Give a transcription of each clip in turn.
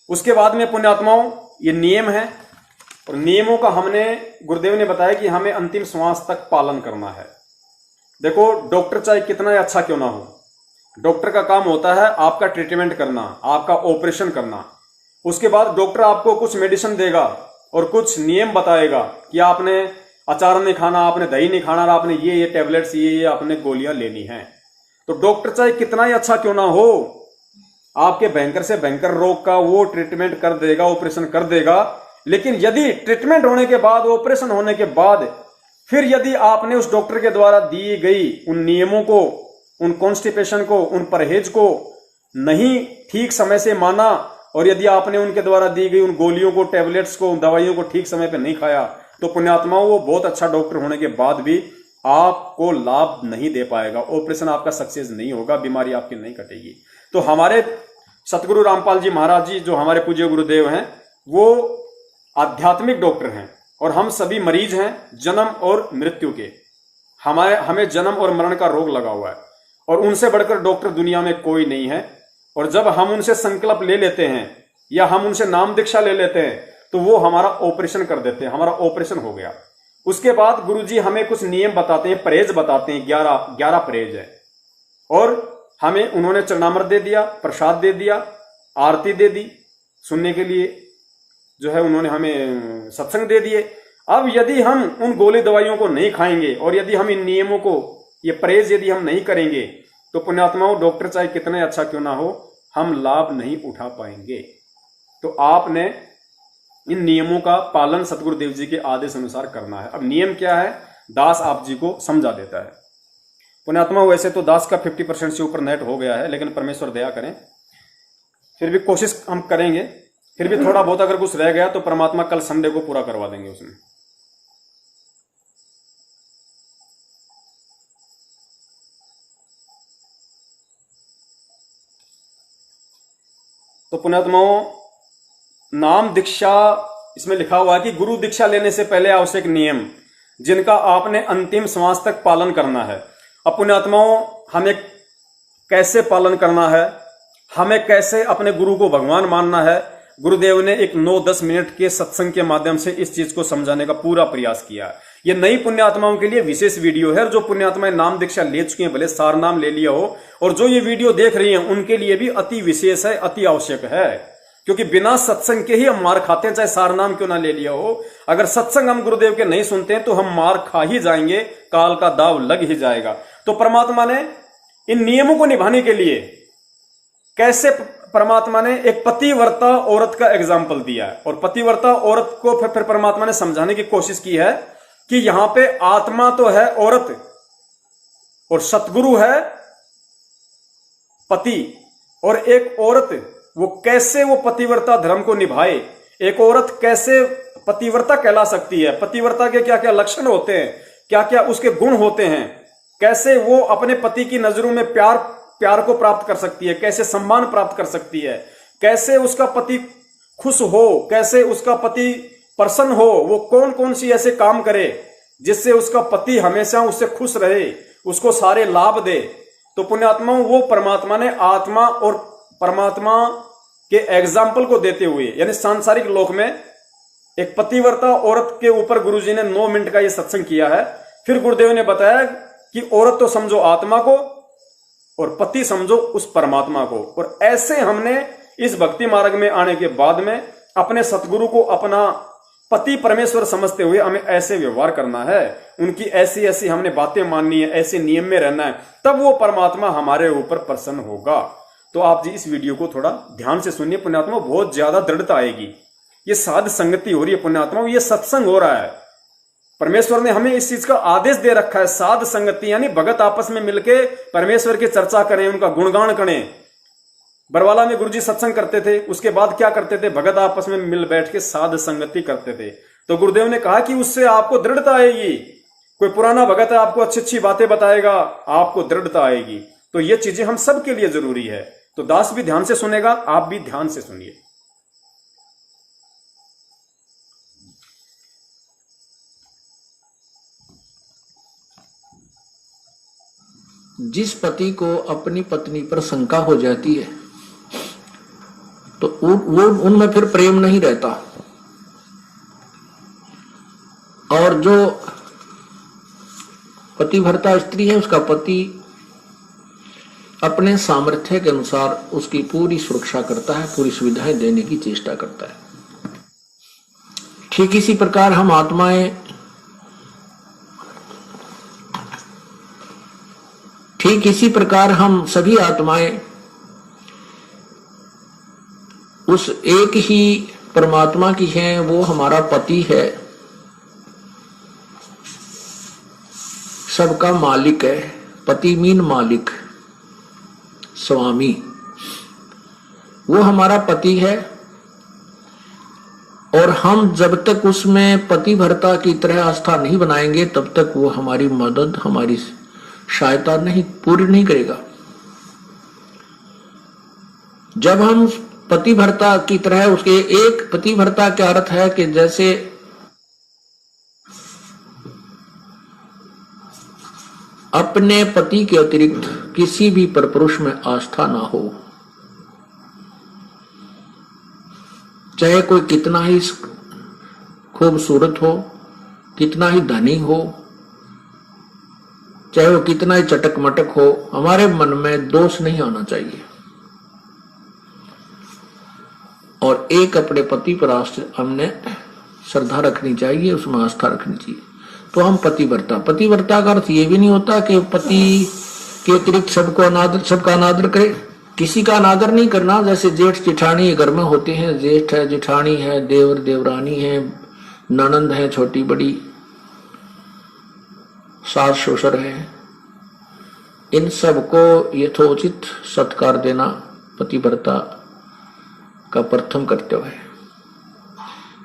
उसके बाद में पुण्यात्माओं ये नियम है, और नियमों का हमने गुरुदेव ने बताया कि हमें अंतिम श्वास तक पालन करना है। देखो डॉक्टर चाहे कितना ही अच्छा क्यों ना हो, डॉक्टर का काम होता है आपका ट्रीटमेंट करना, आपका ऑपरेशन करना। उसके बाद डॉक्टर आपको कुछ मेडिसिन देगा और कुछ नियम बताएगा कि आपने अचार नहीं खाना, आपने दही नहीं खाना, आपने ये टैबलेट्स ये आपने गोलियां लेनी हैं। तो डॉक्टर चाहे कितना ही अच्छा क्यों ना हो, आपके भयंकर से भयंकर रोग का वो ट्रीटमेंट कर देगा, ऑपरेशन कर देगा। लेकिन यदि ट्रीटमेंट होने के बाद, ऑपरेशन होने के बाद, फिर यदि आपने उस डॉक्टर के द्वारा दी गई उन नियमों को, उन कॉन्स्टिपेशन को, उन परहेज को नहीं ठीक समय से माना, और यदि आपने उनके द्वारा दी गई उन गोलियों को, टैबलेट्स को, दवाइयों को ठीक समय पर नहीं खाया, तो पुण्यात्माओं वो बहुत अच्छा डॉक्टर होने के बाद भी आपको लाभ नहीं दे पाएगा, ऑपरेशन आपका सक्सेस नहीं होगा, बीमारी आपकी नहीं कटेगी। तो हमारे सतगुरु रामपाल जी महाराज जी जो हमारे पूज्य गुरुदेव हैं, वो आध्यात्मिक डॉक्टर हैं, और हम सभी मरीज हैं जन्म और मृत्यु के। हमें जन्म और मरण का रोग लगा हुआ है, और उनसे बढ़कर डॉक्टर दुनिया में कोई नहीं है। और जब हम उनसे संकल्प ले लेते हैं या हम उनसे नाम दीक्षा ले लेते हैं, तो वो हमारा ऑपरेशन कर देते हैं, हमारा ऑपरेशन हो गया। उसके बाद गुरुजी हमें कुछ नियम बताते हैं, परहेज बताते हैं, 11 परहेज है, और हमें उन्होंने चरणामृत दे दिया, प्रसाद दे दिया, आरती दे दी, सुनने के लिए जो है उन्होंने हमें सत्संग दे दिए। अब यदि हम उन गोली दवाइयों को नहीं खाएंगे और यदि हम इन नियमों को, ये परहेज यदि हम नहीं करेंगे, तो पुण्यात्माओं डॉक्टर चाहे कितने अच्छा क्यों ना हो, हम लाभ नहीं उठा पाएंगे। तो आपने इन नियमों का पालन सतगुरुदेव जी के आदेश अनुसार करना है। अब नियम क्या है, दास आप जी को समझा देता है। पुण्यात्मा वैसे तो दास का 50% से ऊपर नेट हो गया है, लेकिन परमेश्वर दया करें, फिर भी कोशिश हम करेंगे। फिर भी थोड़ा बहुत अगर कुछ रह गया तो परमात्मा कल संडे को पूरा करवा देंगे उसमें। तो पुण्यात्माओं नाम दीक्षा इसमें लिखा हुआ है कि गुरु दीक्षा लेने से पहले आवश्यक नियम जिनका आपने अंतिम श्वास तक पालन करना है। अब पुण्यात्माओं हमें कैसे पालन करना है, हमें कैसे अपने गुरु को भगवान मानना है, गुरुदेव ने एक 9-10 मिनट के सत्संग के माध्यम से इस चीज को समझाने का पूरा प्रयास किया। ये नई पुण्यात्माओं के लिए विशेष वीडियो है। जो पुण्यात्माएं नाम दीक्षा ले चुकी हैं, भले सार नाम ले लिया हो, और जो ये वीडियो देख रही हैं उनके लिए भी अति विशेष है, अति आवश्यक है। क्योंकि बिना सत्संग के ही हम मार खाते हैं, चाहे सार नाम क्यों ना ले लिया हो। अगर सत्संग हम गुरुदेव के नहीं सुनते हैं तो हम मार खा ही जाएंगे, काल का दाव लग ही जाएगा। तो परमात्मा ने इन नियमों को निभाने के लिए कैसे परमात्मा ने एक पतिव्रता औरत का एग्जाम्पल दिया है, और पतिव्रता औरत को फिर परमात्मा ने समझाने की कोशिश की है कि यहां पे आत्मा तो है औरत और सतगुरु है पति, और एक औरत वो कैसे वो पतिव्रता धर्म को निभाए, एक औरत कैसे पतिव्रता कहला सकती है, पतिव्रता के क्या क्या लक्षण होते हैं, क्या क्या उसके गुण होते हैं, कैसे वो अपने पति की नजरों में प्यार को प्राप्त कर सकती है, कैसे सम्मान प्राप्त कर सकती है, कैसे उसका पति खुश हो, कैसे उसका पति प्रसन्न हो, वो कौन कौन सी ऐसे काम करे जिससे उसका पति हमेशा उससे खुश रहे, उसको सारे लाभ दे। तो पुण्यात्माओं वो परमात्मा ने आत्मा और परमात्मा के एग्जाम्पल को देते हुए, यानी सांसारिक लोक में एक पतिव्रता औरत के ऊपर गुरुजी ने 9 मिनट का ये सत्संग किया है। फिर गुरुदेव ने बताया कि औरत तो समझो आत्मा को और पति समझो उस परमात्मा को। और ऐसे हमने इस भक्ति मार्ग में आने के बाद में अपने सतगुरु को अपना पति परमेश्वर समझते हुए हमें ऐसे व्यवहार करना है, उनकी ऐसी ऐसी हमने बातें माननी है, ऐसे नियम में रहना है, तब वो परमात्मा हमारे ऊपर प्रसन्न होगा। तो आप जी इस वीडियो को थोड़ा ध्यान से सुनिए पुण्यात्मा, बहुत ज्यादा दृढ़ता आएगी। ये साध संगति हो रही है पुण्यात्मा, ये सत्संग हो रहा है। परमेश्वर ने हमें इस चीज का आदेश दे रखा है, साध संगति यानी भगत आपस में मिलके परमेश्वर की चर्चा करें, उनका गुणगान करें। बरवाला में गुरुजी सत्संग करते थे, उसके बाद क्या करते थे, भगत आपस में मिल बैठ के साध संगति करते थे। तो गुरुदेव ने कहा कि उससे आपको दृढ़ता आएगी। कोई पुराना भगत है आपको अच्छी अच्छी बातें बताएगा, आपको दृढ़ता आएगी। तो ये चीजें हम सबके लिए जरूरी है। तो दास भी ध्यान से सुनेगा, आप भी ध्यान से सुनिए। जिस पति को अपनी पत्नी पर शंका हो जाती है तो वो उनमें फिर प्रेम नहीं रहता। और जो पतिव्रता स्त्री है उसका पति अपने सामर्थ्य के अनुसार उसकी पूरी सुरक्षा करता है, पूरी सुविधाएं देने की चेष्टा करता है। ठीक इसी प्रकार हम आत्माएं, ठीक इसी प्रकार हम सभी आत्माएं उस एक ही परमात्मा की हैं, वो हमारा पति है, सबका मालिक है। पति मीन मालिक, स्वामी, वो हमारा पति है। और हम जब तक उसमें पतिव्रता की तरह आस्था नहीं बनाएंगे तब तक वो हमारी मदद, हमारी सहायता नहीं पूरी नहीं करेगा। जब हम पतिव्रता की तरह उसके, एक पतिव्रता का अर्थ है कि जैसे अपने पति के अतिरिक्त किसी भी परपुरुष में आस्था ना हो, चाहे कोई कितना ही खूबसूरत हो, कितना ही धनी हो, चाहे वो कितना ही चटक मटक हो, हमारे मन में दोष नहीं आना चाहिए। और एक अपने पति पर हमने श्रद्धा रखनी चाहिए, उसमें आस्था रखनी चाहिए, तो हम पतिव्रता। पतिव्रता का अर्थ ये भी नहीं होता कि पति के अतिरिक्त सबका अनादर करे। किसी का अनादर नहीं करना। जैसे जेठ जेठानी घर में होते हैं, जेठ है, जेठानी है, देवर देवरानी है, ननंद है, छोटी बड़ी, सास ससुर है, इन सबको यथोचित सत्कार देना पतिव्रता का प्रथम कर्तव्य है।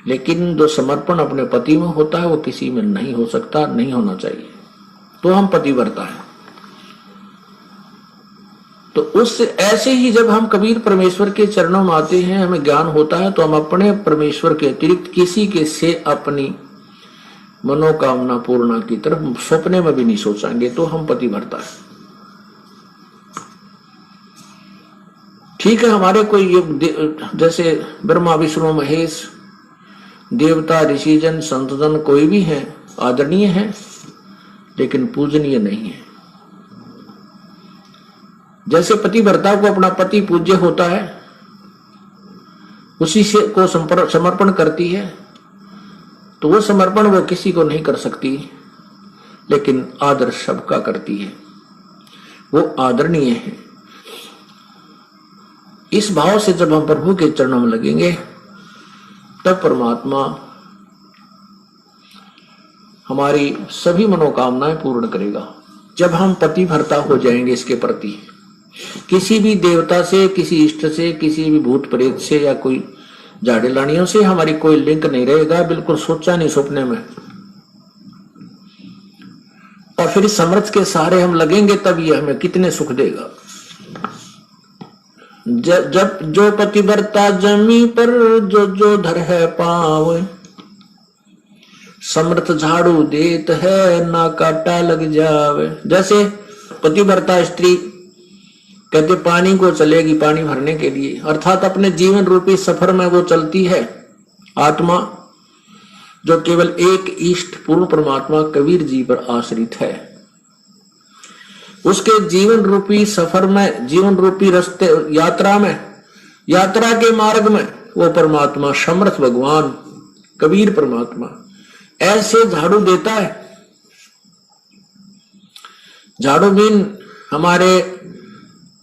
लेकिन जो समर्पण अपने पति में होता है वो किसी में नहीं हो सकता, नहीं होना चाहिए, तो हम पतिव्रता है। तो उस ऐसे ही जब हम कबीर परमेश्वर के चरणों में आते हैं, हमें ज्ञान होता है, तो हम अपने परमेश्वर के अतिरिक्त किसी के से अपनी मनोकामना पूर्णा की तरफ सपने में भी नहीं सोचेंगे, तो हम पतिव्रता है। ठीक है, हमारे कोई जैसे ब्रह्मा विष्णु महेश, देवता ऋषिजन संतजन कोई भी है, आदरणीय है, लेकिन पूजनीय नहीं है। जैसे पतिव्रता को अपना पति पूज्य होता है, उसी से को समर्पण करती है, तो वो समर्पण वो किसी को नहीं कर सकती, लेकिन आदर सबका करती है, वो आदरणीय है। इस भाव से जब हम प्रभु के चरणों में लगेंगे तब परमात्मा हमारी सभी मनोकामनाएं पूर्ण करेगा। जब हम पतिव्रता हो जाएंगे इसके प्रति, किसी भी देवता से, किसी इष्ट से, किसी भी भूत प्रेत से या कोई झाड़े लानियों से हमारी कोई लिंक नहीं रहेगा, बिल्कुल सोचा नहीं सपने में। और फिर इस समर्थ के सहारे हम लगेंगे तब ये हमें कितने सुख देगा। जब जो पतिव्रता जमी पर जो जो धर है पाव, समर्थ झाड़ू देत है ना काटा लग जावे। जैसे पतिव्रता स्त्री कहते पानी को चलेगी पानी भरने के लिए, अर्थात अपने जीवन रूपी सफर में वो चलती है। आत्मा जो केवल एक इष्ट पूर्ण परमात्मा कबीर जी पर आश्रित है, उसके जीवन रूपी सफर में, जीवन रूपी रास्ते यात्रा में, यात्रा के मार्ग में वो परमात्मा समर्थ भगवान कबीर परमात्मा ऐसे झाड़ू देता है। झाड़ू बिन हमारे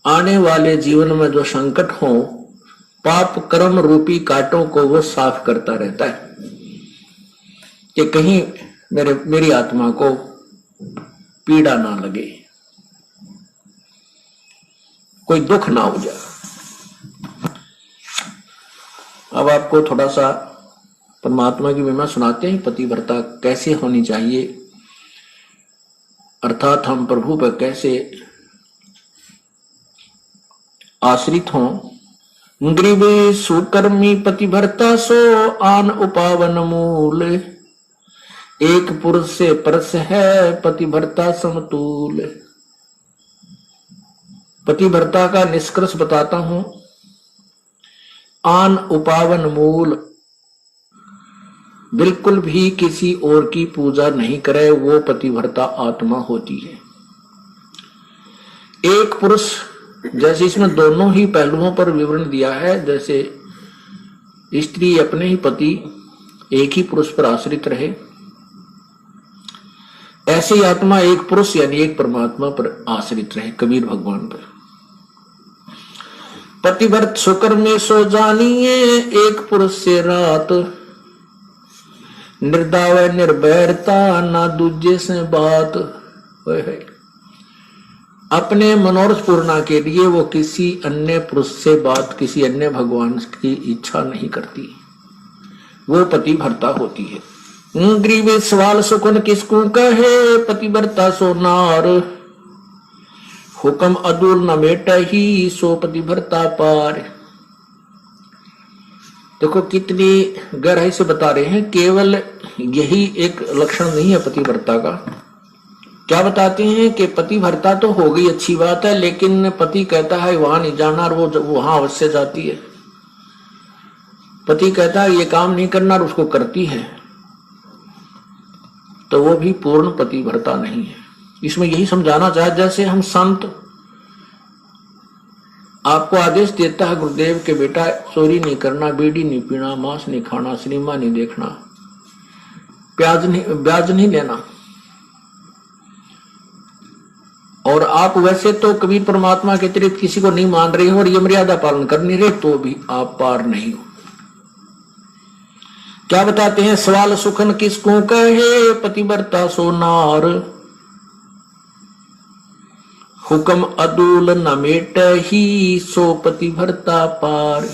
आने वाले जीवन में जो संकट हो, पाप कर्म रूपी कांटों को वो साफ करता रहता है कि कहीं मेरी आत्मा को पीड़ा ना लगे, कोई दुख ना हो जाए। अब आपको थोड़ा सा परमात्मा की महिमा सुनाते हैं, पतिव्रता कैसे होनी चाहिए, अर्थात हम प्रभु पर कैसे आश्रित हों। ग्रीव सुकर्मी पतिव्रता सो आन उपावन मूल, एक पुरुष से परस है पतिव्रता समतूल। पतिव्रता का निष्कर्ष बताता हूं आन उपावन मूल, बिल्कुल भी किसी और की पूजा नहीं करे, वो पतिव्रता आत्मा होती है। एक पुरुष, जैसे इसमें दोनों ही पहलुओं पर विवरण दिया है, जैसे स्त्री अपने ही पति एक ही पुरुष पर आश्रित रहे, ऐसे ही आत्मा एक पुरुष यानी एक परमात्मा पर आश्रित रहे, कबीर भगवान पर। पतिव्रत शुक्र में सो जानिए, एक पुरुष से रात, निर्दाव निर्भरता ना दूजे से बात। अपने मनोरथ पूर्णा के लिए वो किसी अन्य पुरुष से बात, किसी अन्य भगवान की इच्छा नहीं करती, वो पतिव्रता होती है। ग्रीव सवाल सुकुन किसको कहे, पतिव्रता सो नार, हुक्म अदूर न मेट ही, सो पतिव्रता पार। देखो कितनी गहराई से बता रहे हैं, केवल यही एक लक्षण नहीं है पतिव्रता का। क्या बताते हैं कि पतिव्रता तो हो गई, अच्छी बात है, लेकिन पति कहता है वहां नहीं जाना और वो वहां अवश्य जाती है। पति कहता है ये काम नहीं करना और उसको करती है, तो वो भी पूर्ण पतिव्रता नहीं है। इसमें यही समझाना चाहे, जैसे हम संत आपको आदेश देता है गुरुदेव के बेटा चोरी नहीं करना, बीड़ी नहीं पीना, मांस नहीं खाना, सिनेमा नहीं देखना, ब्याज नहीं लेना, और आप वैसे तो कबीर परमात्मा के अतिरिक्त किसी को नहीं मान रहे हो और ये मर्यादा पालन कर नहीं रहे, तो भी आप पार नहीं हो। क्या बताते हैं, सवाल सुखन किसको कहे, पतिव्रता सो नार, हुक्म अदूल न मेट ही, सो पतिव्रता पार।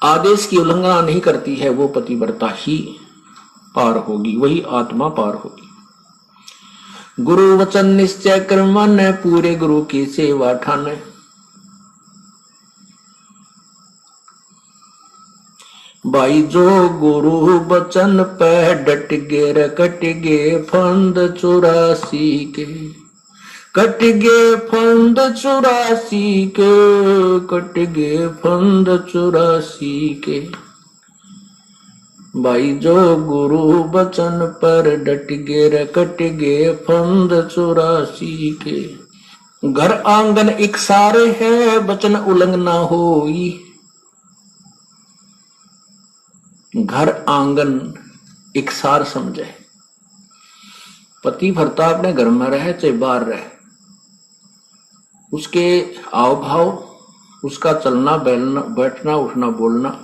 आदेश की उल्लंघना नहीं करती है, वो पतिव्रता ही पार होगी, वही आत्मा पार होगी। गुरु वचन निश्चय कर मन, पूरे गुरु की सेवा ठान। भाई जो गुरु वचन पे डट गे रकट गे फंद 84 के, कट गे फंद 84 के, कट गे फंद 84 के। भाई जो गुरु बचन पर डट गे रकट गे फंद 84 के। घर आंगन इकसारे है, बचन उल्लंघना होई। घर आंगन इकसार समझे, पतिव्रता अपने घर में रहे चाहे बाहर रहे, उसके आव भाव, उसका चलना बैठना उठना बोलना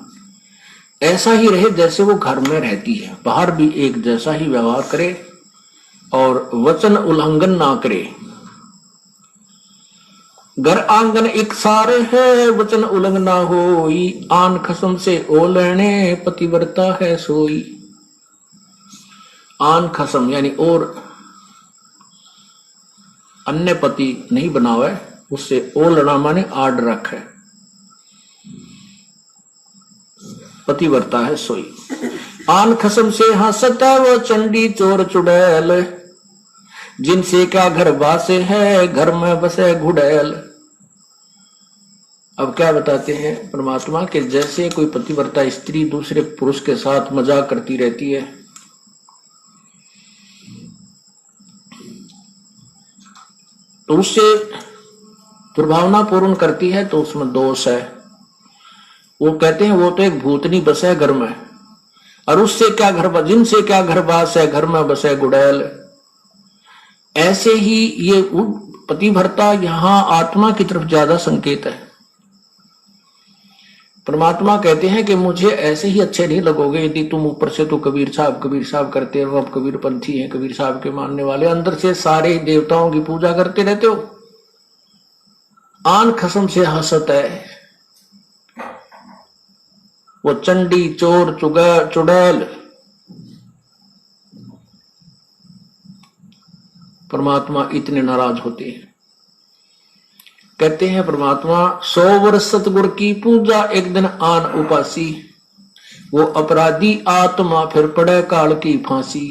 ऐसा ही रहे जैसे वो घर में रहती है, बाहर भी एक जैसा ही व्यवहार करे और वचन उल्लंघन ना करे। घर आंगन इकसार है, वचन उल्लंघन ना होई। आन खसम से ओलने, पतिव्रता है सोई। आन खसम यानी और अन्य पति नहीं बनावे, उससे ओलना माने आड रखे, पतिव्रता है सोई। आन खसम से हंसता वो चंडी चोर चुड़ैल, जिनसे क्या घर बासे है, घर में बसे घुड़ैल। अब क्या बताते हैं परमात्मा के, जैसे कोई पतिव्रता स्त्री दूसरे पुरुष के साथ मजाक करती रहती है, तो उससे दुर्भावना पूर्ण करती है, तो उसमें दोष है। वो कहते हैं वो तो एक भूतनी बसे घर में, और उससे क्या घर, जिनसे क्या घर बास है, घर में बसे गुड़ैल। ऐसे ही ये पतिव्रता यहां आत्मा की तरफ ज्यादा संकेत है। परमात्मा कहते हैं कि मुझे ऐसे ही अच्छे नहीं लगोगे यदि तुम ऊपर से तो कबीर साहब करते हो, अब कबीर पंथी हैं, कबीर साहब के मानने वाले, अंदर से सारे देवताओं की पूजा करते रहते हो। आन खसम से हंसत है वो चंडी चोर चुड़ैल। परमात्मा इतने नाराज होते हैं। कहते हैं परमात्मा 100 वर्ष सतगुर की पूजा, एक दिन आन उपासी। वो अपराधी आत्मा फिर पड़े काल की फांसी।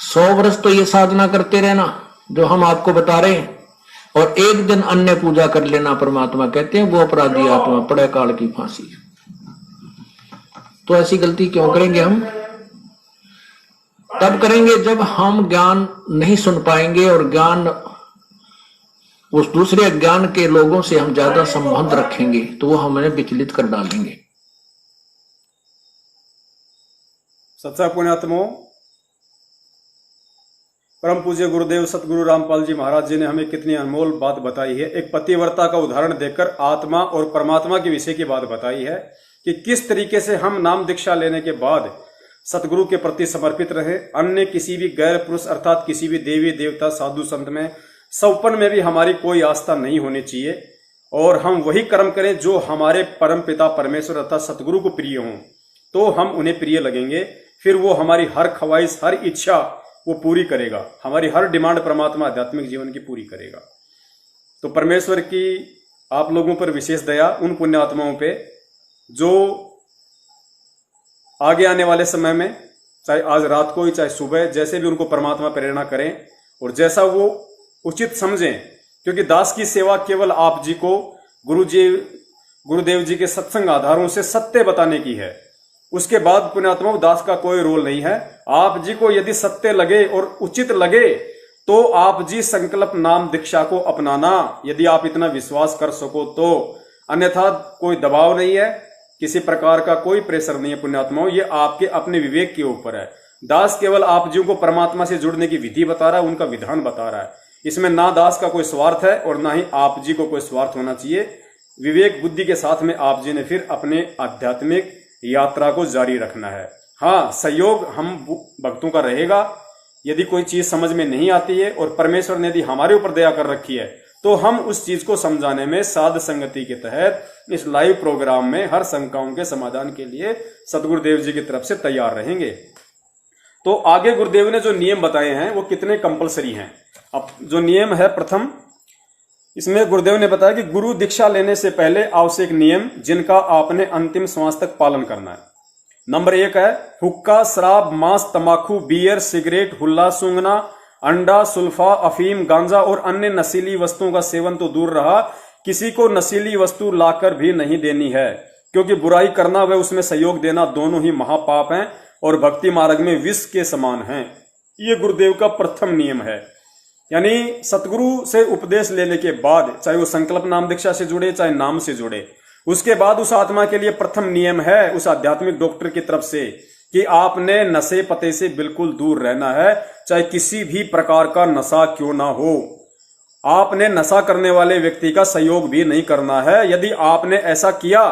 100 वर्ष तो ये साधना करते रहना जो हम आपको बता रहे हैं, और एक दिन अन्य पूजा कर लेना परमात्मा कहते हैं वो अपराधी आत्मा पड़े काल की फांसी। तो ऐसी गलती क्यों करेंगे हम? तब करेंगे जब हम ज्ञान नहीं सुन पाएंगे और ज्ञान उस दूसरे ज्ञान के लोगों से हम ज्यादा संबंध रखेंगे तो वो हमें विचलित कर डालेंगे। सच्चा पुण्यात्मो, परम पूज्य गुरुदेव सतगुरु रामपाल जी महाराज जी ने हमें कितनी अनमोल बात बताई है। एक पतिव्रता का उदाहरण देकर आत्मा और परमात्मा के विषय की बात बताई है कि किस तरीके से हम नाम दीक्षा लेने के बाद सतगुरु के प्रति समर्पित रहे। अन्य किसी भी गैर पुरुष अर्थात किसी भी देवी देवता साधु संत में सौपन में भी हमारी कोई आस्था नहीं होनी चाहिए और हम वही कर्म करें जो हमारे परम पिता परमेश्वर अर्थात सतगुरु को प्रिय हों, तो हम उन्हें प्रिय लगेंगे। फिर वो हमारी हर ख्वाहिश हर इच्छा वो पूरी करेगा, हमारी हर डिमांड परमात्मा आध्यात्मिक जीवन की पूरी करेगा। तो परमेश्वर की आप लोगों पर विशेष दया उन पुण्यात्माओं पे जो आगे आने वाले समय में चाहे आज रात को ही चाहे सुबह जैसे भी उनको परमात्मा प्रेरणा करें और जैसा वो उचित समझें, क्योंकि दास की सेवा केवल आप जी को गुरुदेव जी के सत्संग आधारों से सत्य बताने की है। उसके बाद पुण्यात्मा दास का कोई रोल नहीं है। आप जी को यदि सत्य लगे और उचित लगे तो आप जी संकल्प नाम दीक्षा को अपनाना, यदि आप इतना विश्वास कर सको तो। अन्यथा कोई दबाव नहीं है, किसी प्रकार का कोई प्रेशर नहीं है पुण्यात्माओं, ये आपके अपने विवेक के ऊपर है। दास केवल आप जी को परमात्मा से जुड़ने की विधि बता रहा है, उनका विधान बता रहा है। इसमें ना दास का कोई स्वार्थ है और ना ही आप जी को कोई स्वार्थ होना चाहिए। विवेक बुद्धि के साथ में आप जी ने फिर अपने आध्यात्मिक यात्रा को जारी रखना है। हाँ, सहयोग हम भक्तों का रहेगा। यदि कोई चीज समझ में नहीं आती है और परमेश्वर ने यदि हमारे ऊपर दया कर रखी है तो हम उस चीज को समझाने में साध संगति के तहत इस लाइव प्रोग्राम में हर शंकाओं के समाधान के लिए सतगुरुदेव जी की तरफ से तैयार रहेंगे। तो आगे गुरुदेव ने जो नियम बताए हैं वो कितने कंपलसरी हैं। अब जो नियम है प्रथम, इसमें गुरुदेव ने बताया कि गुरु दीक्षा लेने से पहले आवश्यक नियम जिनका आपने अंतिम श्वास तक पालन करना है। नंबर 1 है हुक्का, शराब, मांस, तंबाकू, बियर, सिगरेट, हुल्ला सूंघना, अंडा, सुल्फा, अफीम, गांजा और अन्य नशीली वस्तुओं का सेवन तो दूर रहा, किसी को नशीली वस्तु लाकर भी नहीं देनी है, क्योंकि बुराई करना व उसमें सहयोग देना दोनों ही महापाप हैं और भक्ति मार्ग में विष के समान हैं। ये गुरुदेव का प्रथम नियम है। यानी सतगुरु से उपदेश लेने के बाद, चाहे वो संकल्प नाम दीक्षा से जुड़े चाहे नाम से जुड़े, उसके बाद उस आत्मा के लिए प्रथम नियम है उस आध्यात्मिक डॉक्टर की तरफ से कि आपने नशे पते से बिल्कुल दूर रहना है, चाहे किसी भी प्रकार का नशा क्यों ना हो। आपने नशा करने वाले व्यक्ति का सहयोग भी नहीं करना है। यदि आपने ऐसा किया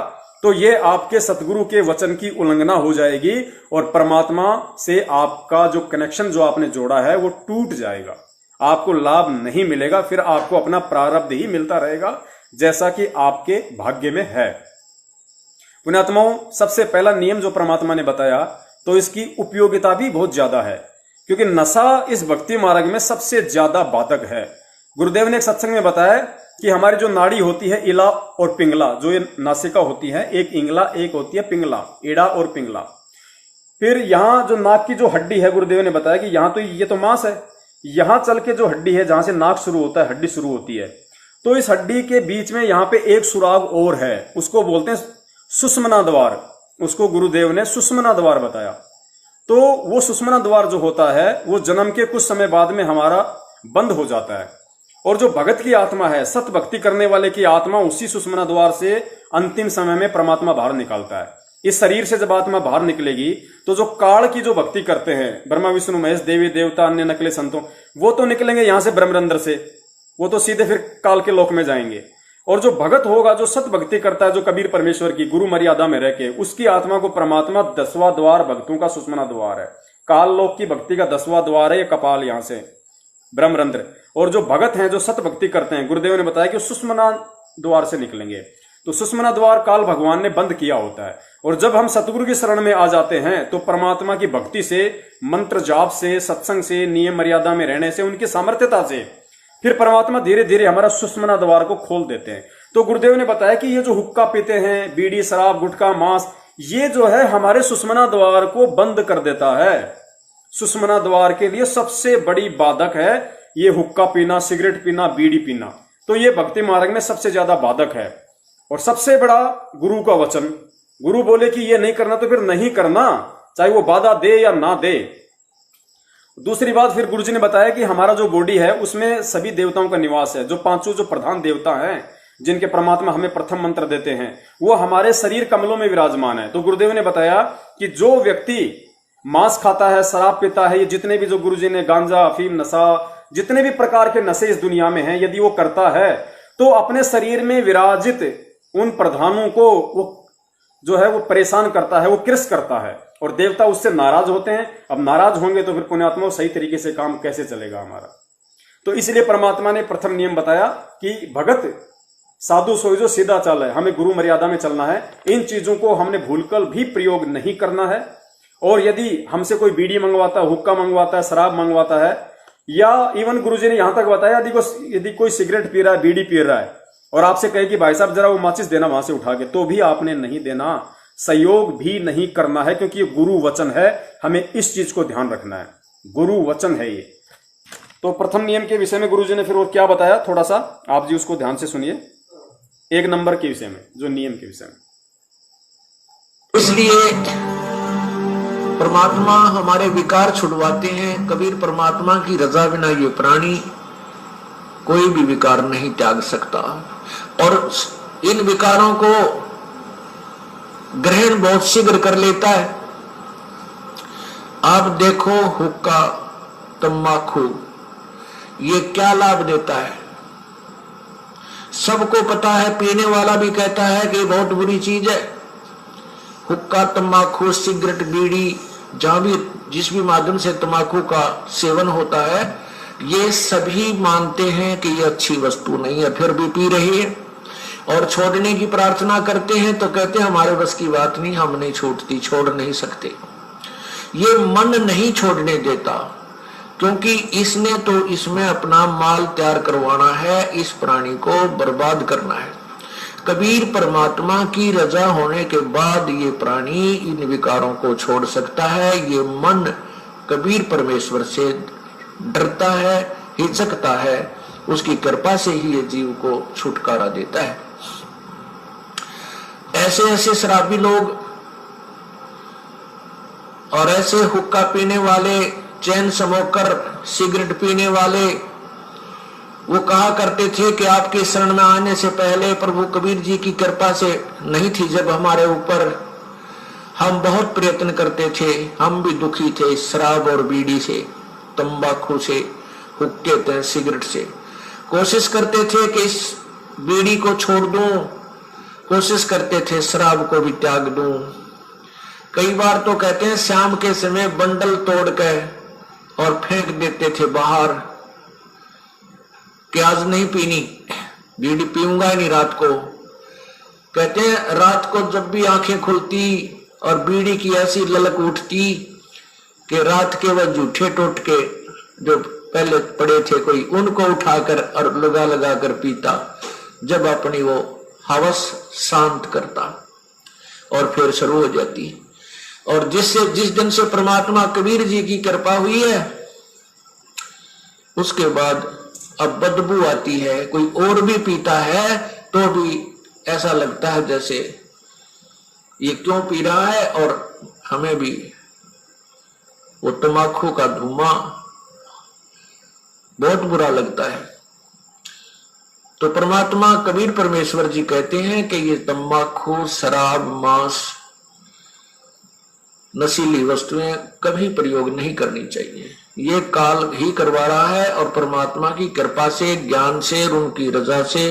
तो ये आपके सतगुरु के वचन की उल्लंघना हो जाएगी और परमात्मा से आपका जो कनेक्शन जो आपने जोड़ा है वो टूट जाएगा, आपको लाभ नहीं मिलेगा। फिर आपको अपना प्रारब्ध ही मिलता रहेगा जैसा कि आपके भाग्य में है। पुण्यात्माओं, सबसे पहला नियम जो परमात्मा ने बताया तो इसकी उपयोगिता भी बहुत ज्यादा है, क्योंकि नशा इस भक्ति मार्ग में सबसे ज्यादा बाधक है। गुरुदेव ने एक सत्संग में बताया कि हमारी जो नाड़ी होती है इला और पिंगला, जो ये नासिका होती है, एक इंगला एक होती है पिंगला, एड़ा और पिंगला। फिर यहां जो नाक की जो हड्डी है, गुरुदेव ने बताया कि यहां तो ये तो मांस है, यहां चल के जो हड्डी है जहां से नाक शुरू होता है हड्डी शुरू होती है, तो इस हड्डी के बीच में यहां पे एक सुराग और है, उसको बोलते हैं सुषुम्ना द्वार। उसको गुरुदेव ने सुषुम्ना द्वार बताया। तो वो सुषुम्ना द्वार जो होता है वो जन्म के कुछ समय बाद में हमारा बंद हो जाता है, और जो भगत की आत्मा है, सत भक्ति करने वाले की आत्मा, उसी सुषुम्ना द्वार से अंतिम समय में परमात्मा बाहर निकालता है। इस शरीर से जब आत्मा बाहर निकलेगी तो जो काल की जो भक्ति करते हैं, ब्रह्मा विष्णु महेश देवी देवता अन्य नकले संतों, वो तो निकलेंगे यहां से ब्रह्मरंध्र से, वो तो सीधे फिर काल के लोक में जाएंगे। और जो भगत होगा, जो सत भक्ति करता है, जो कबीर परमेश्वर की गुरु मर्यादा में रह के, उसकी आत्मा को परमात्मा 10वां द्वार भक्तों का सुषुम्ना द्वार है। काल लोक की भक्ति का 10वां द्वार है ये कपाल, यहां से ब्रह्मरंध्र। और जो भगत हैं, जो सत भक्ति करते हैं, गुरुदेव ने बताया कि सुषुम्ना द्वार से निकलेंगे। तो सुषुम्ना द्वार काल भगवान ने बंद किया होता है, और जब हम सतगुरु की शरण में आ जाते हैं तो परमात्मा की भक्ति से, मंत्र जाप से, सत्संग से, नियम मर्यादा में रहने से, उनकी सामर्थ्यता से फिर परमात्मा धीरे धीरे हमारा सुषुम्ना द्वार को खोल देते हैं। तो गुरुदेव ने बताया कि ये जो हुक्का पीते हैं, बीड़ी, शराब, गुटखा, मांस, ये जो है हमारे सुषुम्ना द्वार को बंद कर देता है। सुषुम्ना द्वार के लिए सबसे बड़ी बाधक है ये हुक्का पीना, सिगरेट पीना, बीड़ी पीना। तो ये भक्ति मार्ग में सबसे ज्यादा बाधक है। और सबसे बड़ा गुरु का वचन, गुरु बोले कि ये नहीं करना तो फिर नहीं करना, चाहे वो बाधा दे या ना दे। दूसरी बात फिर गुरुजी ने बताया कि हमारा जो बॉडी है उसमें सभी देवताओं का निवास है। जो पांचों जो प्रधान देवता हैं जिनके परमात्मा हमें प्रथम मंत्र देते हैं वो हमारे शरीर कमलों में विराजमान है। तो गुरुदेव ने बताया कि जो व्यक्ति मांस खाता है, शराब पीता है, ये जितने भी जो गुरुजी ने गांजा, अफीम, नशा, जितने भी प्रकार के नशे इस दुनिया में हैं, यदि वो करता है तो अपने शरीर में विराजित उन प्रधानों को वो जो है वो परेशान करता है, वो कृष करता है और देवता उससे नाराज होते हैं। अब नाराज होंगे तो फिर पुण्यात्मा सही तरीके से काम कैसे चलेगा हमारा। तो इसलिए परमात्मा ने प्रथम नियम बताया कि भगत साधु सोई जो सीधा चाल है, हमें गुरु मर्यादा में चलना है। इन चीजों को हमने भूलकर भी प्रयोग नहीं करना है। और यदि हमसे कोई बीड़ी मंगवाता है, हुक्का मंगवाता है, शराब मंगवाता है, या इवन गुरुजी ने यहां तक बताया यदि कोई सिगरेट पी रहा है, बीड़ी पी रहा है और आपसे कहे कि भाई साहब जरा वो माचिस देना वहां से उठा के, तो भी आपने नहीं देना, सहयोग भी नहीं करना है, क्योंकि ये गुरु वचन है। हमें इस चीज को ध्यान रखना है, गुरु वचन है ये। तो प्रथम नियम के विषय में गुरुजी ने फिर और क्या बताया, थोड़ा सा आप जी उसको ध्यान से सुनिए। 1 नंबर के विषय में, जो नियम के विषय में, इसलिए परमात्मा हमारे विकार छुड़वाते हैं। कबीर परमात्मा की रजा बिना ये प्राणी कोई भी विकार नहीं त्याग सकता और इन विकारों को ग्रहण बहुत शीघ्र कर लेता है। आप देखो हुक्का, तंबाकू, ये क्या लाभ देता है, सबको पता है, पीने वाला भी कहता है कि बहुत बुरी चीज है। हुक्का, तंबाकू, सिगरेट, बीड़ी, जहां भी जिस भी माध्यम से तंबाकू का सेवन होता है, ये सभी मानते हैं कि ये अच्छी वस्तु नहीं है, फिर भी पी रही है। और छोड़ने की प्रार्थना करते हैं तो कहते हैं हमारे बस की बात नहीं, हम नहीं छूटती, छोड़ नहीं सकते। ये मन नहीं छोड़ने देता, क्योंकि इसने तो इसमें अपना माल तैयार करवाना है, इस प्राणी को बर्बाद करना है। कबीर परमात्मा की रजा होने के बाद ये प्राणी इन विकारों को छोड़ सकता है। ये मन कबीर परमेश्वर से डरता है, हिचकता है, उसकी कृपा से ही ये जीव को छुटकारा देता है। ऐसे ऐसे शराबी लोग और ऐसे हुक्का पीने वाले, चैन स्मोकर, सिगरेट पीने वाले, वो कहा करते थे कि आपके शरण में आने से पहले प्रभु कबीर जी की कृपा से नहीं थी जब हमारे ऊपर, हम बहुत प्रयत्न करते थे, हम भी दुखी थे शराब और बीड़ी से, तंबाकू से, हुक्के से, सिगरेट से। कोशिश करते थे कि इस बीड़ी को छोड़ दूं, कोशिश करते थे शराब को भी त्याग दूं। कई बार तो कहते हैं शाम के समय बंडल तोड़ के और फेंक देते थे बाहर कि आज नहीं पीनी, बीड़ी पीऊंगा ही नहीं रात को। कहते हैं रात को जब भी आंखें खुलती और बीड़ी की ऐसी ललक उठती कि रात के वह जूठे टोटके जो पहले पड़े थे कोई, उनको उठाकर और लगा लगा कर पीता, जब अपनी वो हवस शांत करता और फिर शुरू हो जाती। और जिस दिन से परमात्मा कबीर जी की कृपा हुई है, उसके बाद अब बदबू आती है। कोई और भी पीता है तो भी ऐसा लगता है जैसे ये क्यों पी रहा है, और हमें भी वो तंबाकू का धुआं बहुत बुरा लगता है। तो परमात्मा कबीर परमेश्वर जी कहते हैं कि ये तंबाकू, शराब, मांस, नशीली वस्तुएं कभी प्रयोग नहीं करनी चाहिए। ये काल ही करवा रहा है और परमात्मा की कृपा से, ज्ञान से, उनकी रजा से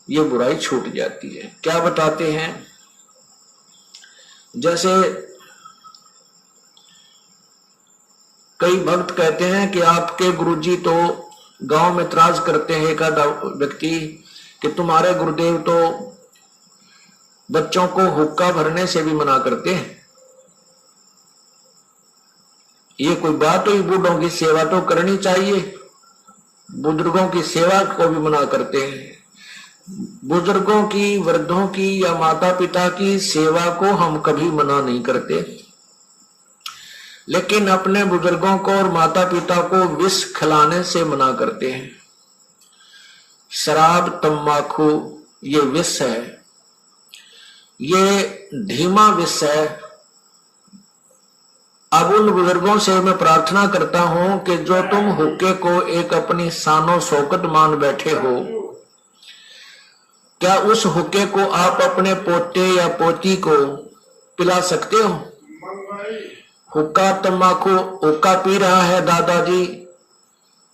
ये बुराई छूट जाती है। क्या बताते हैं, जैसे कई भक्त कहते हैं कि आपके गुरुजी तो गांव में त्राज करते हैं, एक आधा व्यक्ति, कि तुम्हारे गुरुदेव तो बच्चों को हुक्का भरने से भी मना करते हैं। ये कोई बात हुई? बूढ़ों की सेवा तो करनी चाहिए, बुजुर्गों की सेवा को भी मना करते हैं। बुजुर्गों की, वृद्धों की या माता पिता की सेवा को हम कभी मना नहीं करते, लेकिन अपने बुजुर्गों को और माता पिता को विष खिलाने से मना करते हैं। शराब तंबाकू ये विष है, ये धीमा विष है। अब उन बुजुर्गों से मैं प्रार्थना करता हूं कि जो तुम हुक्के को एक अपनी शानो शौकत मान बैठे हो, क्या उस हुक्के को आप अपने पोते या पोती को पिला सकते हो? हुक्का तंबाकू हुक्का पी रहा है दादाजी,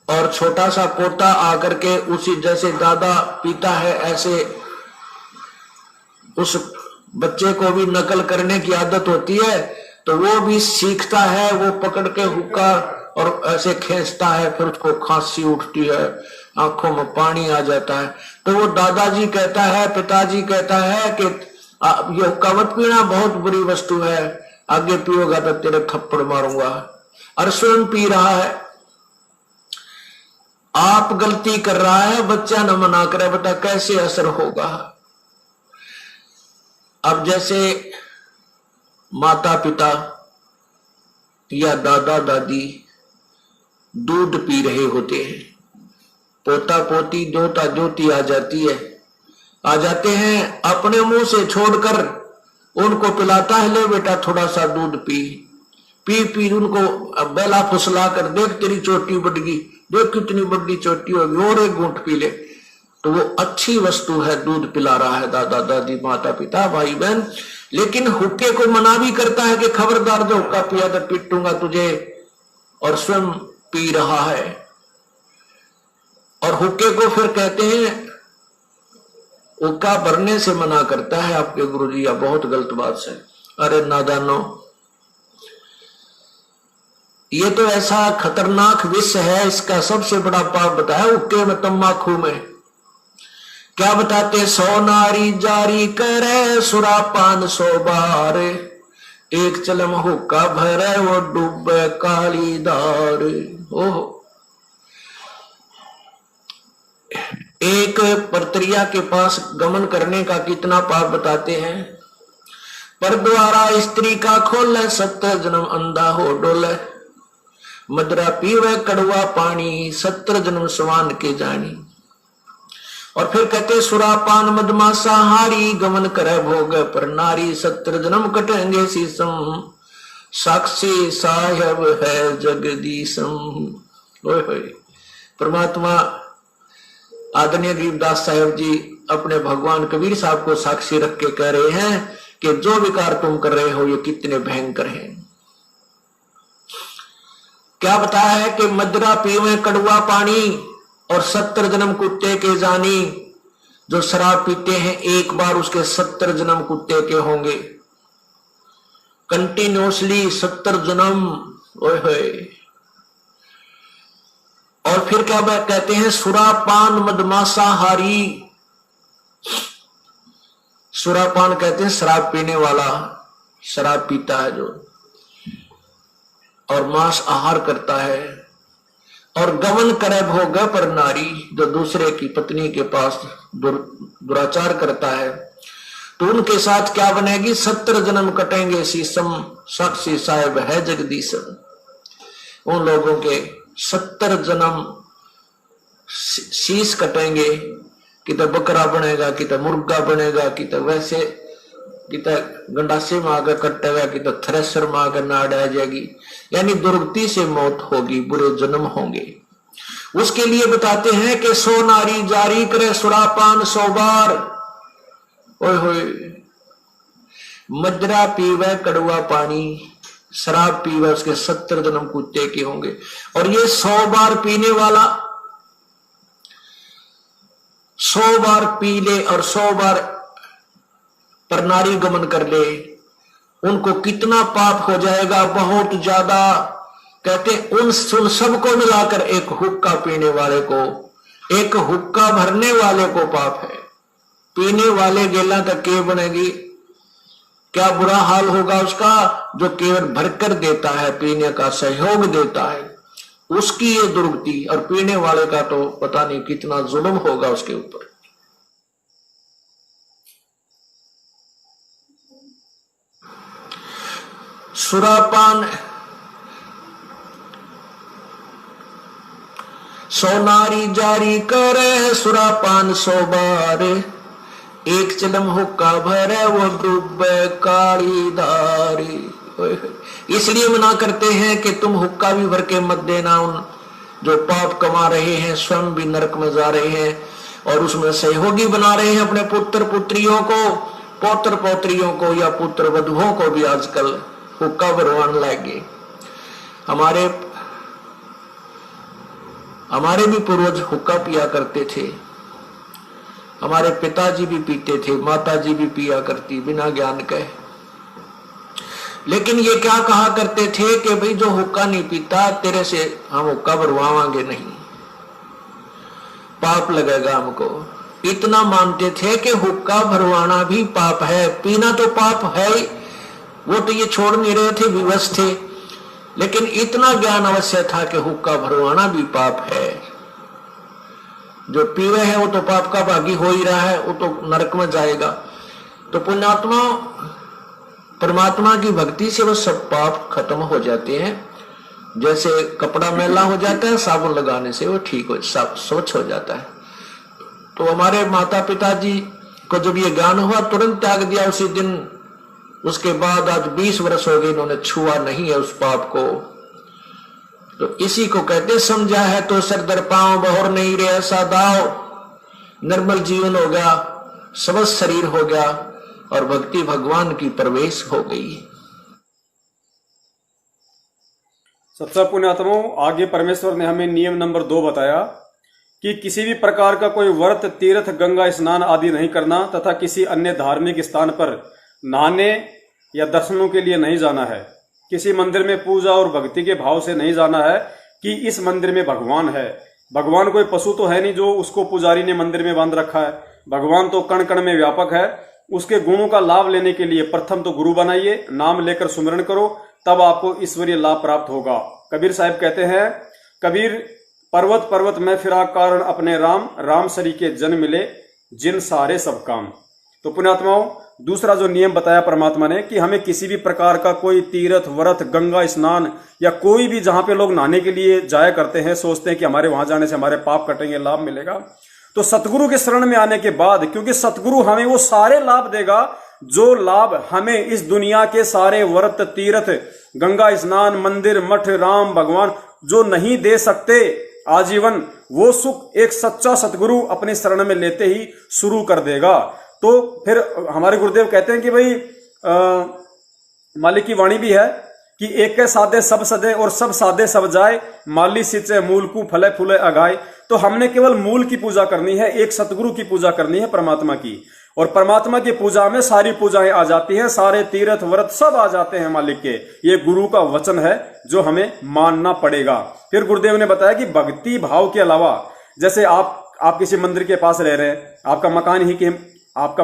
और छोटा सा पोता आकर के उसी जैसे दादा पीता है ऐसे उस बच्चे को भी नकल करने की आदत होती है, तो वो भी सीखता है, वो पकड़ के हुक्का और ऐसे खींचता है, फिर उसको खांसी उठती है, आंखों में पानी आ जाता है। तो वो दादाजी कहता है, पिताजी कहता है कि ये हुक्का मत पीना, बहुत बुरी वस्तु है, आगे पियोगा तो तेरे थप्पड़ मारूंगा। और स्वयं पी रहा है, आप गलती कर रहा है, बच्चा न मना करे, बता कैसे असर होगा। अब जैसे माता पिता या दादा दादी दूध पी रहे होते हैं, पोता पोती दोता दोती आ जाते हैं, अपने मुंह से छोड़कर उनको पिलाता है, ले बेटा थोड़ा सा दूध पी पी उनको बेला फुसला कर, देख तेरी चोटी बढ़ गई, देख कितनी बड़ी चोटी होगी, और एक घूंट पी ले। तो वो अच्छी वस्तु है, दूध पिला रहा है दादा दादी माता पिता भाई बहन। लेकिन हुक्के को मना भी करता है कि खबरदार जो हुक्का पिया तो पीटूंगा तुझे, और स्वयं पी रहा है। और हुक्के को फिर कहते हैं, हुक्का भरने से मना करता है आपके गुरुजी, या बहुत गलत बात से। अरे नादानो, ये तो ऐसा खतरनाक विष है, इसका सबसे बड़ा पाप बताया हुक्के में तंबाकू में। क्या बताते, 100 नारी जारी करे सुरापान 100 बार, एक चलम हुक्का भरे वो डूबे काली धार। ओहो, एक परत्रिया के पास गमन करने का कितना पाप बताते हैं। पर द्वारा स्त्री का खोले 70 जन्म अंधा हो डोले, मदरा पीवे कड़वा पानी 70 जन्म स्वान के जानी। और फिर कहते सुरापान मदमासा हारी, गमन करे भोग पर नारी 70 जन्म कटेंगे शीसम, साक्षी साहेब है जगदीशम। परमात्मा आदरणीय गरीबदास साहेब जी अपने भगवान कबीर साहब को साक्षी रख के कह रहे हैं कि जो विकार तुम कर रहे हो ये कितने भयंकर हैं। क्या बताया है कि मदरा पीवे कड़वा पानी और 70 जन्म कुत्ते के जानी। जो शराब पीते हैं एक बार उसके 70 जन्म कुत्ते के होंगे, कंटिन्यूसली 70 जन्म। ओए होए। और फिर क्या कहते हैं, सुरापान मदमासा हारी। सुरापान कहते हैं शराब पीने वाला, शराब पीता है जो, और मांस आहार करता है। और गमन करे भोग पर नारी, जो दूसरे की पत्नी के पास दुराचार करता है, तो उनके साथ क्या बनेगी, 70 जन्म कटेंगे शीसम, साक्षी साहेब है जगदीशम। उन लोगों के 70 जन्म शीश कटेंगे, कि तो बकरा बनेगा, कि तो मुर्गा बनेगा, कि तो वैसे, कि तो गंडासे में आकर कटेगा, कि तो थ्रेसर में आकर नाड़ आ जाएगी। यानी दुर्गति से मौत होगी, बुरे जन्म होंगे। उसके लिए बताते हैं कि 100 नारी जारी करे सुरापान 100 बार। ओए होए। मदरा पीवे कड़वा पानी, शराब पीवे उसके 70 जन्म कुत्ते के होंगे। और ये 100 बार पीने वाला 100 बार पी ले और 100 बार पर नारी गमन कर ले, उनको कितना पाप हो जाएगा, बहुत ज्यादा। कहते उन सबको मिलाकर एक हुक्का पीने वाले को, एक हुक्का भरने वाले को पाप है। पीने वाले गेला तक के बनेगी, क्या बुरा हाल होगा उसका, जो केवल भरकर देता है, पीने का सहयोग देता है, उसकी ये दुर्गति। और पीने वाले का तो पता नहीं कितना जुल्म होगा उसके ऊपर। सोनारी जारी करे सुरापान 100 बार, एक चिलम हुक्का भरे वो डूबे काली धारी। इसलिए मना करते हैं कि तुम हुक्का भी भर के मत देना, उन जो पाप कमा रहे हैं स्वयं भी नरक में जा रहे हैं और उसमें सहयोगी बना रहे हैं अपने पुत्र पुत्रियों को, पौत्र पौत्रियों को या पुत्र वधुओं को भी आजकल हुक्का भरवाने लगे। हमारे भी पूर्वज हुक्का पिया करते थे, हमारे पिताजी भी पीते थे, माताजी भी पिया करती बिना ज्ञान के। लेकिन ये क्या कहा करते थे कि भाई जो हुक्का नहीं पीता तेरे से हम हुक्का भरवाएंगे नहीं, पाप लगेगा हमको। इतना मानते थे कि हुक्का भरवाना भी पाप है, पीना तो पाप है, वो तो ये छोड़ नहीं रहे थे, विवश थे, लेकिन इतना ज्ञान अवश्य था कि हुक्का भरवाना भी पाप है। जो पीवे है वो तो पाप का भागी हो ही रहा है, वो तो नरक में जाएगा। तो पुण्यात्मा परमात्मा की भक्ति से वो सब पाप खत्म हो जाते हैं। जैसे कपड़ा मैला हो जाता है साबुन लगाने से वो ठीक हो, सब स्वच्छ हो जाता है। तो हमारे माता पिताजी को जब ये ज्ञान हुआ तुरंत त्याग दिया उसी दिन। उसके बाद आज 20 वर्ष हो गए इन्होंने छुआ नहीं है उस पाप को। तो इसी को कहते समझा है तो सर दर पांव बहोर नहीं रे ऐसा दाव, निर्मल जीवन हो गया, समस्त शरीर हो गया और भक्ति भगवान की प्रवेश हो गई। सत्संग पुण्यात्माओं, आगे परमेश्वर ने हमें नियम नंबर 2 बताया कि किसी भी प्रकार का कोई व्रत, तीर्थ, गंगा स्नान आदि नहीं करना तथा किसी अन्य धार्मिक स्थान पर नहाने या दर्शनों के लिए नहीं जाना है। किसी मंदिर में पूजा और भक्ति के भाव से नहीं जाना है कि इस मंदिर में भगवान है। भगवान कोई पशु तो है नहीं जो उसको पुजारी ने मंदिर में बांध रखा है। भगवान तो कण कण में व्यापक है। उसके गुणों का लाभ लेने के लिए प्रथम तो गुरु बनाइए, नाम लेकर सुमिरन करो, तब आपको ईश्वरीय लाभ प्राप्त होगा। कबीर साहब कहते हैं, कबीर पर्वत पर्वत में फिरा कारण अपने राम, राम सरी के जन मिले जिन सारे सब काम। तो पुण्यात्माओं, दूसरा जो नियम बताया परमात्मा ने कि हमें किसी भी प्रकार का कोई तीर्थ, व्रत, गंगा स्नान या कोई भी जहां पे लोग नहाने के लिए जाया करते हैं, सोचते हैं कि हमारे वहां जाने से हमारे पाप कटेंगे, लाभ मिलेगा, तो सतगुरु के शरण में आने के बाद, क्योंकि सतगुरु हमें वो सारे लाभ देगा जो लाभ हमें इस दुनिया के सारे व्रत, तीर्थ, गंगा स्नान, मंदिर, मठ, राम, भगवान जो नहीं दे सकते आजीवन, वो सुख एक सच्चा सतगुरु अपने शरण में लेते ही शुरू कर देगा। तो फिर हमारे गुरुदेव कहते हैं कि भाई मालिक की वाणी भी है कि एक के साधे सब सदे और सब साधे सब जाए, माली सिंचे मूल को फले फूले अगाए। तो हमने केवल मूल की पूजा करनी है, एक सतगुरु की पूजा करनी है, परमात्मा की। और परमात्मा की पूजा में सारी पूजाएं आ जाती हैं, सारे तीर्थ व्रत सब आ जाते हैं मालिक के। ये गुरु का वचन है जो हमें मानना पड़ेगा। फिर गुरुदेव ने बताया कि भक्ति भाव के अलावा, जैसे आप किसी मंदिर के पास रह रहे हैं, आपका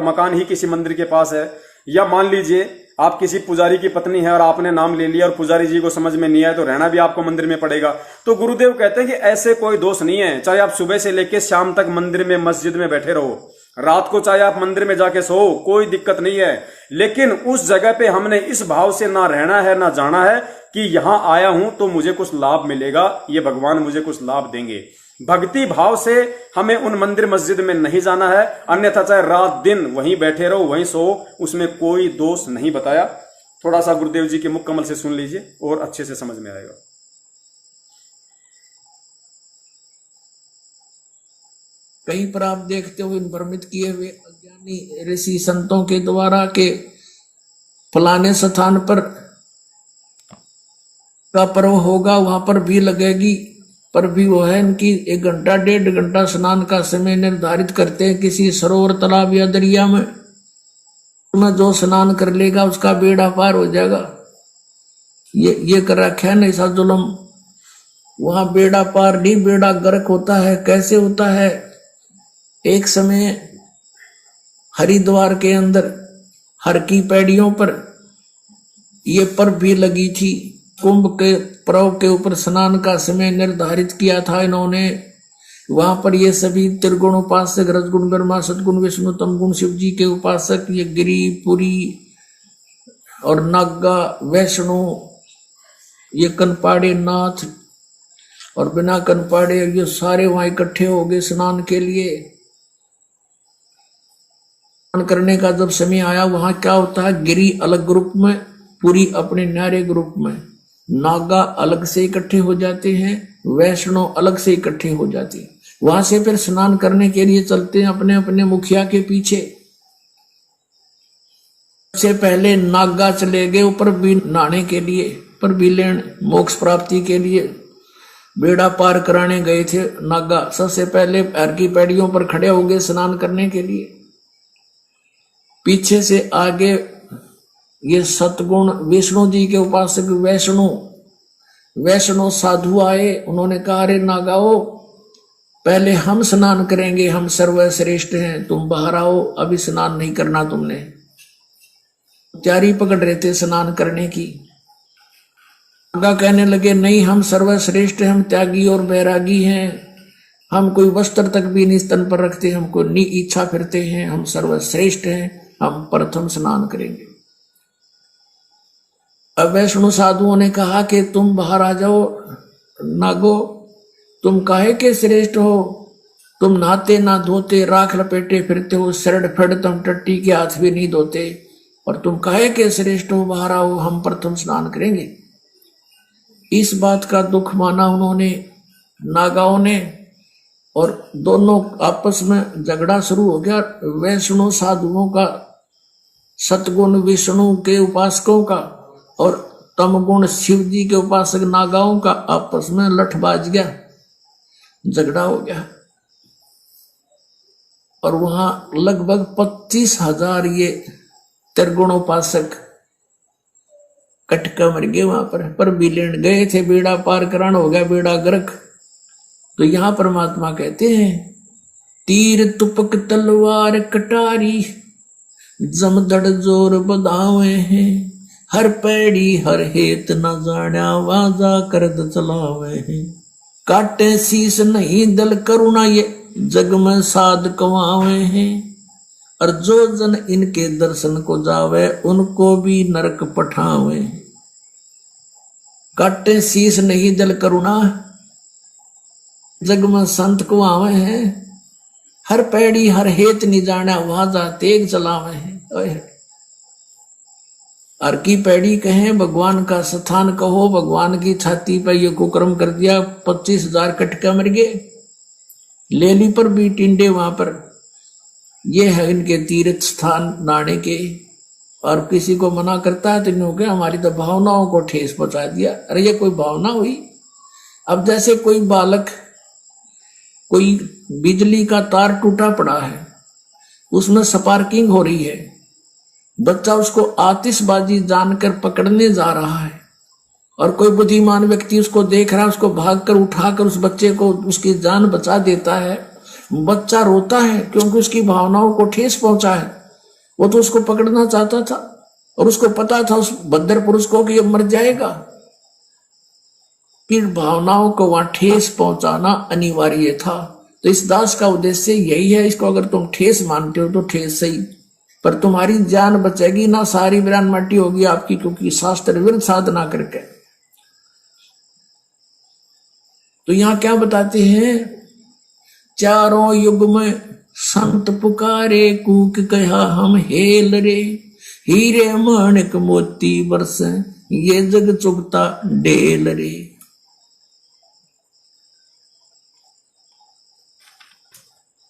मकान ही किसी मंदिर के पास है, या मान लीजिए आप किसी पुजारी की पत्नी है और आपने नाम ले लिया और पुजारी जी को समझ में नहीं आया तो रहना भी आपको मंदिर में पड़ेगा। तो गुरुदेव कहते हैं कि ऐसे कोई दोष नहीं है, चाहे आप सुबह से लेकर शाम तक मंदिर में, मस्जिद में बैठे रहो, रात को चाहे आप मंदिर में जाके सो, कोई दिक्कत नहीं है। लेकिन उस जगह पे हमने इस भाव से ना रहना है, ना जाना है कि यहां आया हूं तो मुझे कुछ लाभ मिलेगा, ये भगवान मुझे कुछ लाभ देंगे। भक्ति भाव से हमें उन मंदिर मस्जिद में नहीं जाना है, अन्यथा चाहे रात दिन वहीं बैठे रहो, वहीं सो, उसमें कोई दोष नहीं बताया। थोड़ा सा गुरुदेव जी के मुख कमल से सुन लीजिए और अच्छे से समझ में आएगा। कहीं पर आप देखते हो इन भ्रमित किए हुए अज्ञानी ऋषि संतों के द्वारा के फलाने स्थान पर का पर्व होगा, वहां पर भी लगेगी, पर भी वो है इनकी 1 घंटा 1.5 घंटा स्नान का समय निर्धारित करते हैं किसी सरोवर, तालाब या दरिया में। उसमें जो स्नान कर लेगा उसका बेड़ा पार हो जाएगा। ये कर रखा है ना ऐसा जुल्म। वहां बेड़ा पार नहीं, बेड़ा गर्क होता है। कैसे होता है? एक समय हरिद्वार के अंदर हर की पैड़ियों पर ये पर्व भी लगी थी। कुंभ के पर्व के ऊपर स्नान का समय निर्धारित किया था इन्होंने। वहां पर ये सभी त्रिगुण उपासक, रजगुण ब्रह्मा, सदगुण विष्णु, तमगुण शिव जी के उपासक, ये गिरी, पुरी और नागा, वैष्णो, ये कनपाड़े नाथ, और बिना कन पाड़े ये सारे वहां इकट्ठे हो गए स्नान के लिए। स्नान करने का जब समय आया, वहां क्या होता है, गिरी अलग ग्रुप में, पूरी अपने न्यारे ग्रुप में, नागा अलग से इकट्ठे हो जाते हैं, वैष्णव अलग से इकट्ठे हो जाते हैं। वहां से फिर स्नान करने के लिए चलते हैं अपने अपने मुखिया के पीछे। सबसे पहले नागा चले गए ऊपर भी नहाने के लिए, पर भी लेन मोक्ष प्राप्ति के लिए बेड़ा पार कराने गए थे नागा। सबसे पहले पैर की पैड़ियों पर खड़े हो गए स्नान करने के लिए। पीछे से आगे ये सतगुण विष्णु जी के उपासक वैष्णव साधु आए। उन्होंने कहा, अरे नागाओ, पहले हम स्नान करेंगे, हम सर्वश्रेष्ठ हैं, तुम बाहर आओ, अभी स्नान नहीं करना तुमने। तैयारी पकड़ रहे थे स्नान करने की। नागा कहने लगे, नहीं, हम सर्वश्रेष्ठ हैं, हम त्यागी और बैरागी हैं, हम कोई वस्त्र तक भी नहीं स्तन पर रखते, हमको नी इच्छा फिरते हैं, हम सर्वश्रेष्ठ हैं, हम प्रथम स्नान करेंगे। अब वैष्णव साधुओं ने कहा कि तुम बाहर आ जाओ नागो, तुम काहे के श्रेष्ठ हो, तुम नहाते ना धोते, राख लपेटे फिरते हो, सरड फड़ तुम टट्टी के हाथ भी नहीं धोते, और तुम काहे के श्रेष्ठ हो, बाहर आओ, हम प्रथम स्नान करेंगे। इस बात का दुख माना उन्होंने, नागाओं ने, और दोनों आपस में झगड़ा शुरू हो गया। वैष्णव साधुओं का, सतगुण विष्णु के उपासकों का, और तमगुण शिव जी के उपासक नागाओं का आपस में लठबाज गया, झगड़ा हो गया। और वहां लगभग 25,000 ये त्रिगुणोपासक कटका मर गए वहां पर भी लेन गए थे, बेड़ा पार कराना हो गया, बेड़ा गर्क। तो यहां परमात्मा कहते हैं, तीर तुपक तलवार कटारी, जमदड़ जोर बधावे हैं, हर पैड़ी हर हेत न जाना, वाजा करद चलावे हैं। काटे शीस नहीं दल करुणा, ये जग में साध कमावे हैं, और जो जन इनके दर्शन को जावे, उनको भी नरक पठावे। काटे शीस नहीं दल करुणा, जग में संत को आवे हैं, हर पैड़ी हर हेत नहीं जाना, वाजा तेग चलावे हैं। हर की पैड़ी कहें, भगवान का स्थान कहो, भगवान की छाती पर ये कुकर्म कर दिया, 25,000 कटका मर गए। लेली पर भी टिंडे वहां पर, ये है इनके तीर्थ स्थान नहाने के। और किसी को मना करता है तो क्योंकि हमारी तो भावनाओं को ठेस पहुंचा दिया। अरे ये कोई भावना हुई? अब जैसे कोई बालक, कोई बिजली का तार टूटा पड़ा है, उसमें स्पार्किंग हो रही है, बच्चा उसको आतिशबाजी जानकर पकड़ने जा रहा है, और कोई बुद्धिमान व्यक्ति उसको देख रहा है, उसको भागकर उठाकर उस बच्चे को, उसकी जान बचा देता है। बच्चा रोता है क्योंकि उसकी भावनाओं को ठेस पहुंचा है। वो तो उसको पकड़ना चाहता था, और उसको पता था उस बद्दर पुरुष को कि ये मर जाएगा। फिर भावनाओं को वहां ठेस पहुंचाना अनिवार्य था। तो इस दास का उद्देश्य यही है, इसको अगर तुम ठेस मानते हो तो ठेस सही, पर तुम्हारी जान बचेगी ना, सारी वीरान माटी होगी आपकी, क्योंकि शास्त्र विरुद्ध साधना करके। तो यहां क्या बताते हैं, चारों युग में संत पुकारे, कूक कहा हम हेल रे, हीरे माणिक मोती बरसे, ये जग चुगता डेल रे।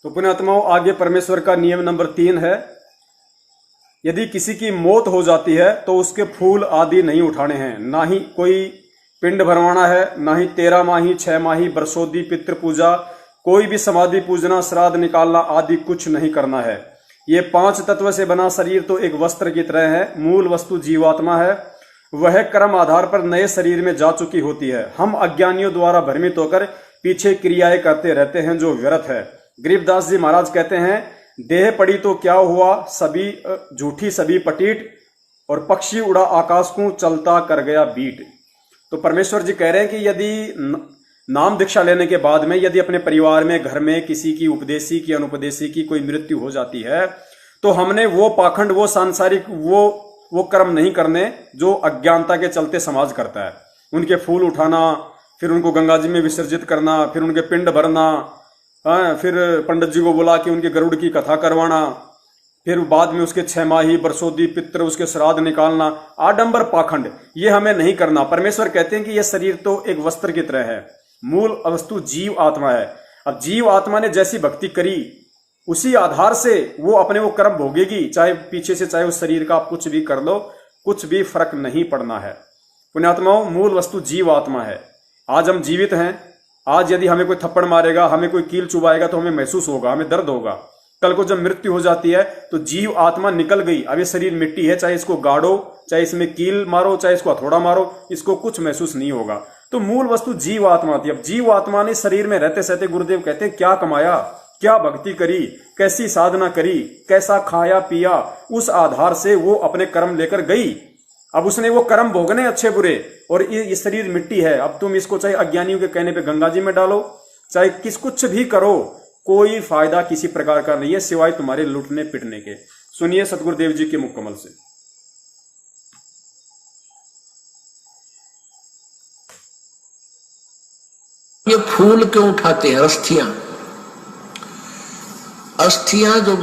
तो पुण्यात्माओं, आगे परमेश्वर का नियम नंबर 3 है, यदि किसी की मौत हो जाती है तो उसके फूल आदि नहीं उठाने हैं, ना ही कोई पिंड भरवाना है, ना ही 13 माही 6 माही बरसोदी पितृ पूजा, कोई भी समाधि पूजना, श्राद्ध निकालना आदि कुछ नहीं करना है। ये 5 तत्व से बना शरीर तो एक वस्त्र की तरह है, मूल वस्तु जीवात्मा है, वह कर्म आधार पर नए शरीर में जा चुकी होती है। हम अज्ञानियों द्वारा भ्रमित होकर पीछे क्रियाएं करते रहते हैं जो व्यर्थ है। गरीबदास जी महाराज कहते हैं, देह पड़ी तो क्या हुआ, सभी झूठी सभी पटीट, और पक्षी उड़ा आकाश को चलता कर गया बीट। तो परमेश्वर जी कह रहे हैं कि यदि नाम दीक्षा लेने के बाद में यदि अपने परिवार में, घर में किसी की उपदेशी की अनुपदेशी की कोई मृत्यु हो जाती है, तो हमने वो पाखंड, वो सांसारिक, वो कर्म नहीं करने जो अज्ञानता के चलते समाज करता है। उनके फूल उठाना, फिर उनको गंगा जी में विसर्जित करना, फिर उनके पिंड भरना, फिर पंडित जी को बुला के उनके गरुड़ की कथा करवाना, फिर बाद में उसके 6 माही बरसोदी पित्र उसके श्राद्ध निकालना, आडंबर पाखंड, ये हमें नहीं करना। परमेश्वर कहते हैं कि यह शरीर तो एक वस्त्र की तरह है, मूल वस्तु जीव आत्मा है। अब जीव आत्मा ने जैसी भक्ति करी उसी आधार से वो अपने वो कर्म भोगेगी, चाहे पीछे से चाहे उस शरीर का आप कुछ भी कर लो, कुछ भी फर्क नहीं पड़ना है। पुण्यात्माओं, मूल वस्तु जीव आत्मा है। आज हम जीवित हैं, आज यदि हमें कोई थप्पड़ मारेगा, हमें कोई कील चुभाएगा तो हमें महसूस होगा, हमें दर्द होगा। कल को जब मृत्यु हो जाती है तो जीव आत्मा निकल गई, अब ये शरीर मिट्टी है, चाहे इसको गाड़ो, चाहे इसमें कील मारो, चाहे इसको हथौड़ा मारो, इसको कुछ महसूस नहीं होगा। तो मूल वस्तु जीव आत्मा थी। अब जीव आत्मा ने शरीर में रहते सहते, गुरुदेव कहते हैं, क्या कमाया, क्या भक्ति करी, कैसी साधना करी, कैसा खाया पिया, उस आधार से वो अपने कर्म लेकर गई। अब उसने वो कर्म भोगने अच्छे बुरे, और ये शरीर मिट्टी है। अब तुम इसको चाहे अज्ञानियों के कहने पे गंगा जी में डालो, चाहे कुछ भी करो, कोई फायदा किसी प्रकार का नहीं है सिवाय तुम्हारे लुटने पिटने के। सुनिए सतगुरुदेव जी के मुख कमल से। ये फूल क्यों उठाते हैं? अस्थियां, अस्थियां जो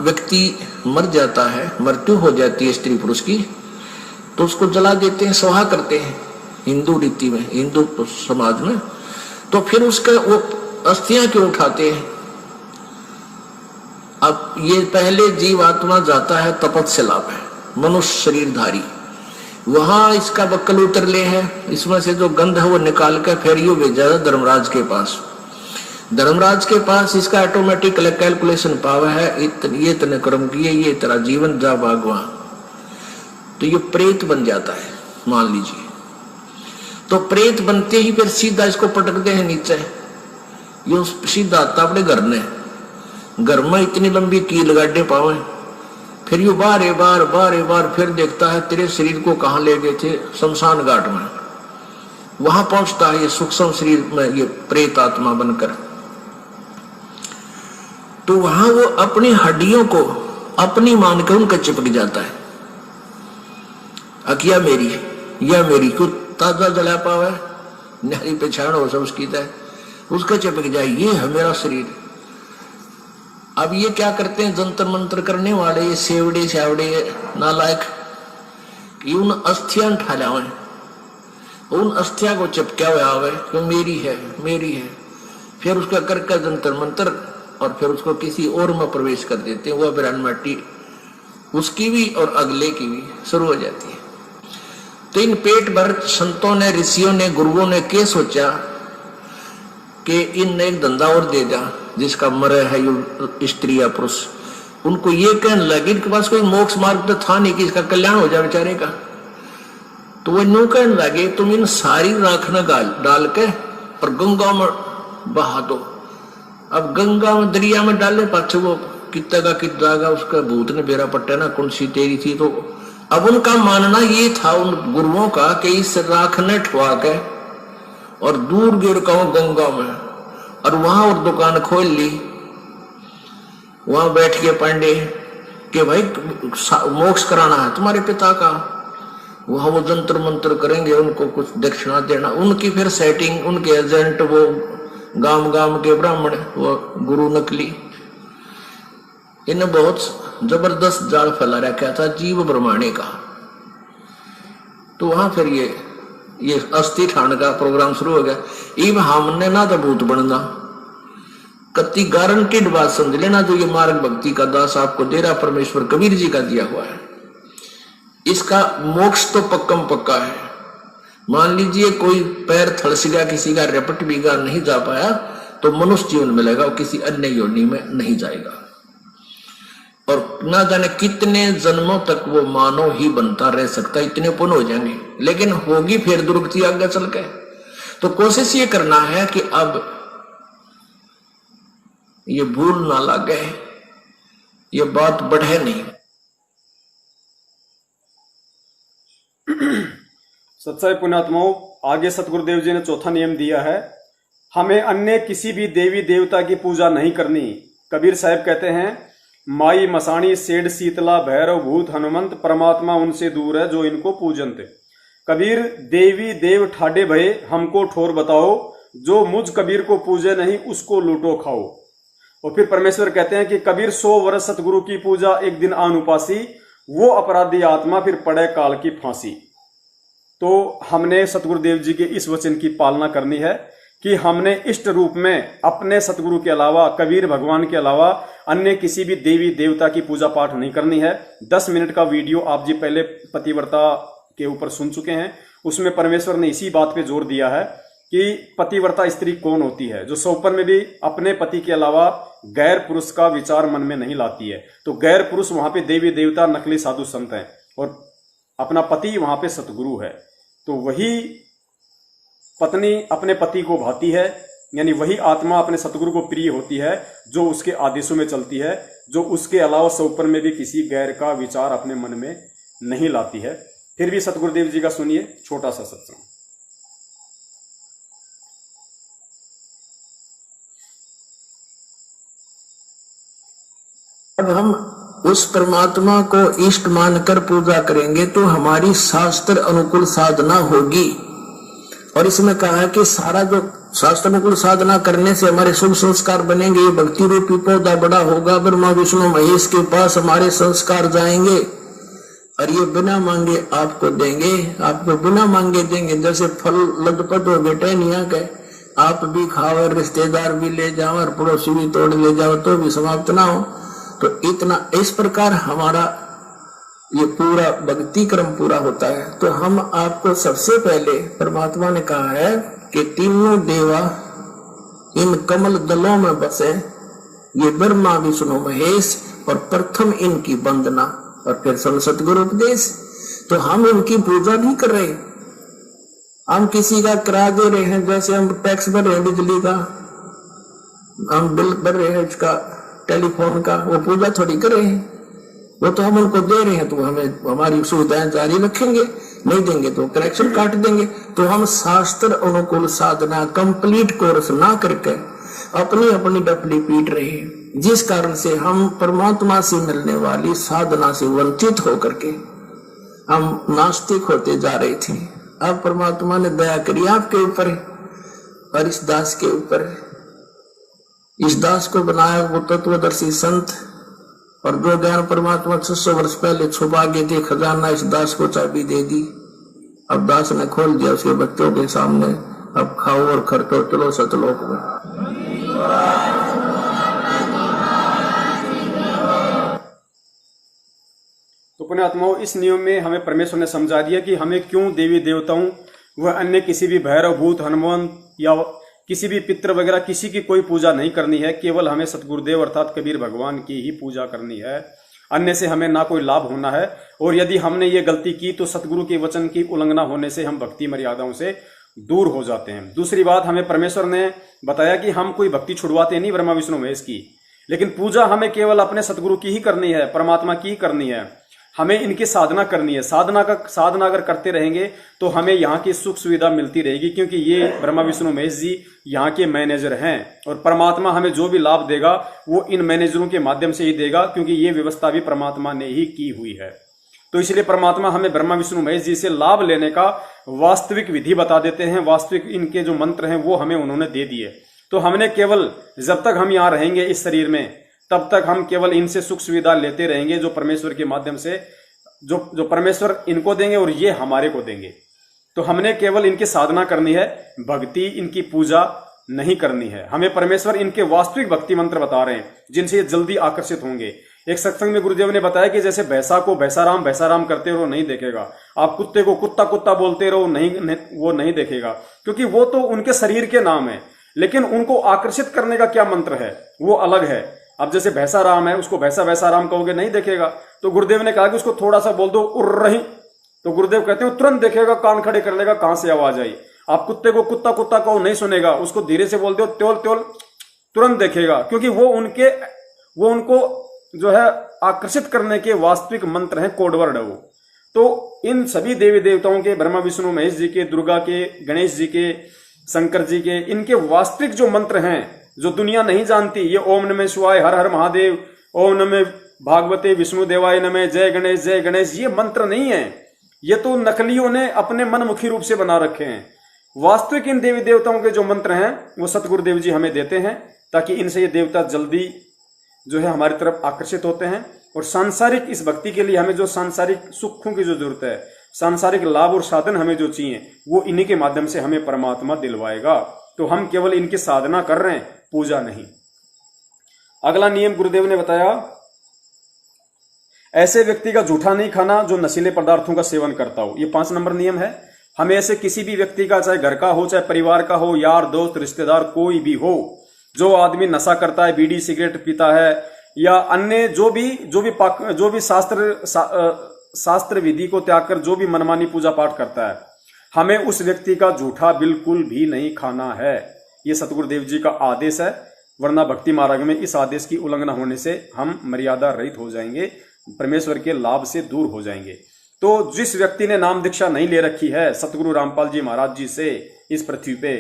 व्यक्ति मर जाता है, मृत्यु हो जाती है स्त्री पुरुष की, तो उसको जला देते हैं, स्वाहा करते हैं हिंदू रीति में, हिंदू समाज में। तो फिर उसके वो अस्थियां क्यों उठाते हैं? अब ये पहले जीव आत्मा जाता है तपस्या पे, मनुष्य शरीरधारी, वहां इसका बक्कल उतर ले है, इसमें से जो गंध है वो निकाल कर फिर यू भेजा धर्मराज के पास। धर्मराज के पास इसका ऑटोमेटिक कैलकुलेशन पावर है, ये इतने कर्म किए, ये तेरा जीवन जा भागवा, तो ये प्रेत बन जाता है मान लीजिए। तो प्रेत बनते ही फिर सीधा इसको पटकते हैं नीचे, यो सीधा आता अपने घर ने, घर में इतनी लंबी कील गाड़े पावे, फिर यू बार बार फिर देखता है तेरे शरीर को कहां ले गए थे, शमशान घाट में। वहां पहुंचता है ये सूक्ष्म शरीर में, ये प्रेत आत्मा बनकर। तो वहां वो अपनी हड्डियों को अपनी मान कर उनका चिपक जाता है। अकिया मेरी, यह मेरी को ताजा जला पावे, नारी पहचान हो सब उसकी तय, उसका चिपक जाए, ये है मेरा शरीर। अब ये क्या करते हैं जंतर मंत्र करने वाले, ये सेवड़े शावड़े नालायक, उन अस्थियां उठा लावे, उन अस्थिया को चिपका हुआ आवे कि मेरी है मेरी है, फिर उसका करके जंतर मंत्र, और फिर उसको किसी और में प्रवेश कर देते हैं, वह बिरान मट्टी उसकी भी और अगले की भी शुरू हो जाती है। तो इन पेट भर संतों ने, ऋषियों ने, गुरुओं ने क्या सोचा कि इन एक धंधा और दे जा, जिसका मरे है यू स्त्री या पुरुष। उनको ये कहने लगे, इनके पास कोई मोक्ष मार्ग तो था नहीं कि इसका कल्याण हो जाए बेचारे का। तो वो न्यू कहने लगे, तुम इन सारी राख न डाल के और गंगा में बहा दो। अब गंगा में, दरिया में डाले पाछे वो कितना का कितना जाएगा, उसका भूत ने बेरा पट्टा ना कौन सी तेरी थी। तो अब उनका मानना ये था उन गुरुओं का कि इस राख ने ठुआ के और दूर गिर का गंगा में, और वहां और दुकान खोल ली, वहां बैठ के पांडे कि भाई मोक्ष कराना है तुम्हारे पिता का, वहां वो जंतर मंत्र करेंगे, उनको कुछ दक्षिणा देना, उनकी फिर सेटिंग, उनके एजेंट वो गांव गांव के ब्राह्मण, वो गुरु नकली, इन्हें बहुत जबरदस्त जाल फैला रखा था जीव ब्रह्मांडे का। तो वहां फिर ये अस्थि ठाण का प्रोग्राम शुरू हो गया। इब हमने ना तो भूत बनना, कति गारंटीड बात समझ लेना, जो ये मार्ग भक्ति का दास आपको दे रहा परमेश्वर कबीर जी का दिया हुआ है, इसका मोक्ष तो पक्कम पक्का है। मान लीजिए कोई पैर थड़स गया, किसी का रेपट बिगाड़ नहीं जा पाया, तो मनुष्य जीवन मिलेगा, और किसी अन्य योनि में नहीं जाएगा, और ना जाने कितने जन्मों तक वो मानव ही बनता रह सकता, इतने पुण्य हो जाएंगे, लेकिन होगी फिर दुर्गति आगे चल के। तो कोशिश ये करना है कि अब ये भूल ना लगे, ये बात बढ़े नहीं। सच्चाई पुण्यात्माओं, आगे सतगुरुदेव जी ने चौथा नियम दिया है, हमें अन्य किसी भी देवी देवता की पूजा नहीं करनी। कबीर साहब कहते हैं, माई मसाणी सेठ शीतला भैरव भूत हनुमंत, परमात्मा उनसे दूर है जो इनको पूजनते। कबीर देवी देव ठाडे भये हमको ठोर बताओ, जो मुझ कबीर को पूजे नहीं उसको लूटो खाओ। और फिर परमेश्वर कहते हैं कि कबीर 100 वर्ष सतगुरु की पूजा एक दिन आन उपासी, वो अपराधी आत्मा फिर पड़े काल की फांसी। तो हमने सतगुरुदेव जी के इस वचन की पालना करनी है कि हमने इष्ट रूप में अपने सतगुरु के अलावा, कबीर भगवान के अलावा अन्य किसी भी देवी देवता की पूजा पाठ नहीं करनी है। 10 मिनट का वीडियो आप जी पहले पतिव्रता के ऊपर सुन चुके हैं। उसमें परमेश्वर ने इसी बात पे जोर दिया है कि पतिव्रता स्त्री कौन होती है, जो सोपन में भी अपने पति के अलावा गैर पुरुष का विचार मन में नहीं लाती है। तो गैर पुरुष वहां पे देवी देवता, नकली साधु संत हैं, और अपना पति वहां पे सतगुरु है। तो वही पत्नी अपने पति को भाती है, यानी वही आत्मा अपने सतगुरु को प्रिय होती है जो उसके आदेशों में चलती है, जो उसके अलावा सोपन में भी किसी गैर का विचार अपने मन में नहीं लाती है। फिर भी सतगुरुदेव जी का सुनिए छोटा सा सत्संग। अब हम उस परमात्मा को इष्ट मानकर पूजा करेंगे तो हमारी शास्त्र अनुकूल साधना होगी। और इसमें कहा है कि सारा जो शास्त्र अनुकूल साधना करने से हमारे शुभ संस्कार बनेंगे। ये भक्ति रूपी पौधा बड़ा होगा, ब्रह्मा विष्णु महेश के पास हमारे संस्कार जाएंगे, और ये बिना मांगे आपको देंगे, आपको बिना मांगे देंगे। जैसे फल लदपत हो बेटे निया के, आप भी खाओ, रिश्तेदार भी ले जाओ, और पड़ोसी भी तोड़ ले जाओ तो भी समाप्त ना हो। तो इतना इस प्रकार हमारा ये पूरा भक्ति क्रम पूरा होता है। तो हम आपको सबसे पहले परमात्मा ने कहा है कि तीनों देवा इन कमल दलों में बसे, ये ब्रह्मा विष्णु महेश, और प्रथम इनकी वंदना, और फिर सतगुरु उपदेश। तो हम इनकी पूजा नहीं कर रहे, हम किसी का किराया दे रहे हैं। जैसे हम टैक्स भर रहे हैं बिजली का, हम बिल भर रहे हैं इसका टेलीफोन का, वो पूजा थोड़ी कर रहे हैं, वो तो हम उनको दे रहे हैं। तो हमें हमारी सुविधाएं जारी रखेंगे, नहीं देंगे तो कनेक्शन काट देंगे। तो हम शास्त्र अनुकूल साधना कंप्लीट कोर्स ना करके अपनी अपनी डफली पीट रहे हैं, जिस कारण से हम परमात्मा से मिलने वाली साधना से वंचित होकर के हम नास्तिक होते जा रहे थे। अब परमात्मा ने दया करी आपके ऊपर और इस दास के ऊपर। इस दास को बनाया वो तत्वदर्शी संत, और जो ज्ञान परमात्मा 600 वर्ष पहले छुपा के थे खजाना, इस दास को चाबी दे दी। अब दास ने खोल दिया उसके बच्चों के सामने, अब खाओ और खर्चो, चलो सतलोक में। तो पुण्यात्माओं, इस नियम में हमें परमेश्वर ने समझा दिया कि हमें क्यों देवी देवताओं व अन्य किसी भी भैरव भूत हनुमान या किसी भी पितृ वगैरह किसी की कोई पूजा नहीं करनी है। केवल हमें सतगुरुदेव अर्थात कबीर भगवान की ही पूजा करनी है। अन्य से हमें ना कोई लाभ होना है। और यदि हमने ये गलती की तो सतगुरु के वचन की उल्लंघना होने से हम भक्ति मर्यादाओं से दूर हो जाते हैं। दूसरी बात, हमें परमेश्वर ने बताया कि हम कोई भक्ति छुड़वाते नहीं ब्रह्मा विष्णु महेश की, लेकिन पूजा हमें केवल अपने सतगुरु की ही करनी है, परमात्मा की ही करनी है। हमें इनकी साधना करनी है। साधना अगर करते रहेंगे तो हमें यहाँ की सुख सुविधा मिलती रहेगी, क्योंकि ये ब्रह्मा विष्णु महेश जी यहाँ के मैनेजर हैं, और परमात्मा हमें जो भी लाभ देगा वो इन मैनेजरों के माध्यम से ही देगा, क्योंकि ये व्यवस्था भी परमात्मा ने ही की हुई है। तो इसलिए परमात्मा हमें ब्रह्मा विष्णु महेश जी से लाभ लेने का वास्तविक विधि बता देते हैं। वास्तविक इनके जो मंत्र हैं वो हमें उन्होंने दे दिए। तो हमने केवल जब तक हम यहाँ रहेंगे इस शरीर में, तब तक हम केवल इनसे सुख सुविधा लेते रहेंगे, जो परमेश्वर के माध्यम से जो परमेश्वर इनको देंगे और ये हमारे को देंगे। तो हमने केवल इनकी साधना करनी है, भक्ति इनकी पूजा नहीं करनी है। हमें परमेश्वर इनके वास्तविक भक्ति मंत्र बता रहे हैं जिनसे ये जल्दी आकर्षित होंगे। एक सत्संग में गुरुदेव ने बताया कि जैसे भैंसा को भैंसा राम करते रहो नहीं देखेगा, आप कुत्ते को कुत्ता कुत्ता बोलते रहो वो नहीं देखेगा, क्योंकि वो तो उनके शरीर के नाम है, लेकिन उनको आकर्षित करने का क्या मंत्र है वो अलग है। अब जैसे भैंसा राम है, उसको भैंसा राम कहोगे नहीं देखेगा। तो गुरुदेव ने कहा कि उसको थोड़ा सा बोल दो उर्र रही, तो गुरुदेव कहते हैं तुरंत देखेगा, कान खड़े कर लेगा कहां से आवाज आई। आप कुत्ते को कुत्ता कुत्ता कहो नहीं सुनेगा, उसको धीरे से बोल दो त्योल त्योल, तुरंत देखेगा, क्योंकि वो उनको जो है आकर्षित करने के वास्तविक मंत्र हैं, कोडवर्ड है वो। तो इन सभी देवी देवताओं के, ब्रह्मा विष्णु महेश जी के, दुर्गा के, गणेश जी के, शंकर जी के, इनके वास्तविक जो मंत्र हैं जो दुनिया नहीं जानती, ये ओम नमः शिवाय, हर हर महादेव, ओम नमः भागवते विष्णु देवाय नमः, जय गणेश, ये मंत्र नहीं है। ये तो नकलियों ने अपने मनमुखी रूप से बना रखे हैं। वास्तविक इन देवी देवताओं के जो मंत्र हैं वो सतगुरुदेव जी हमें देते हैं, ताकि इनसे ये देवता जल्दी जो है हमारी तरफ आकर्षित होते हैं। और सांसारिक इस भक्ति के लिए हमें जो सांसारिक सुखों की जो जरूरत है, सांसारिक लाभ और साधन हमें जो चाहिए, वो इन्हीं के माध्यम से हमें परमात्मा दिलवाएगा। तो हम केवल इनकी साधना कर रहे हैं, पूजा नहीं। अगला नियम गुरुदेव ने बताया, ऐसे व्यक्ति का जूठा नहीं खाना जो नशीले पदार्थों का सेवन करता हो। ये 5 नंबर नियम है। हमें ऐसे किसी भी व्यक्ति का, चाहे घर का हो, चाहे परिवार का हो, यार दोस्त रिश्तेदार कोई भी हो, जो आदमी नशा करता है, बीड़ी सिगरेट पीता है, या अन्य जो भी शास्त्र विधि को त्याग कर जो भी मनमानी पूजा पाठ करता है, हमें उस व्यक्ति का जूठा बिल्कुल भी नहीं खाना है। ये सतगुरुदेव जी का आदेश है, वरना भक्ति मार्ग में इस आदेश की उल्लंघना होने से हम मर्यादा रहित हो जाएंगे, परमेश्वर के लाभ से दूर हो जाएंगे। तो जिस व्यक्ति ने नाम दीक्षा नहीं ले रखी है सतगुरु रामपाल जी महाराज जी से इस पृथ्वी पे,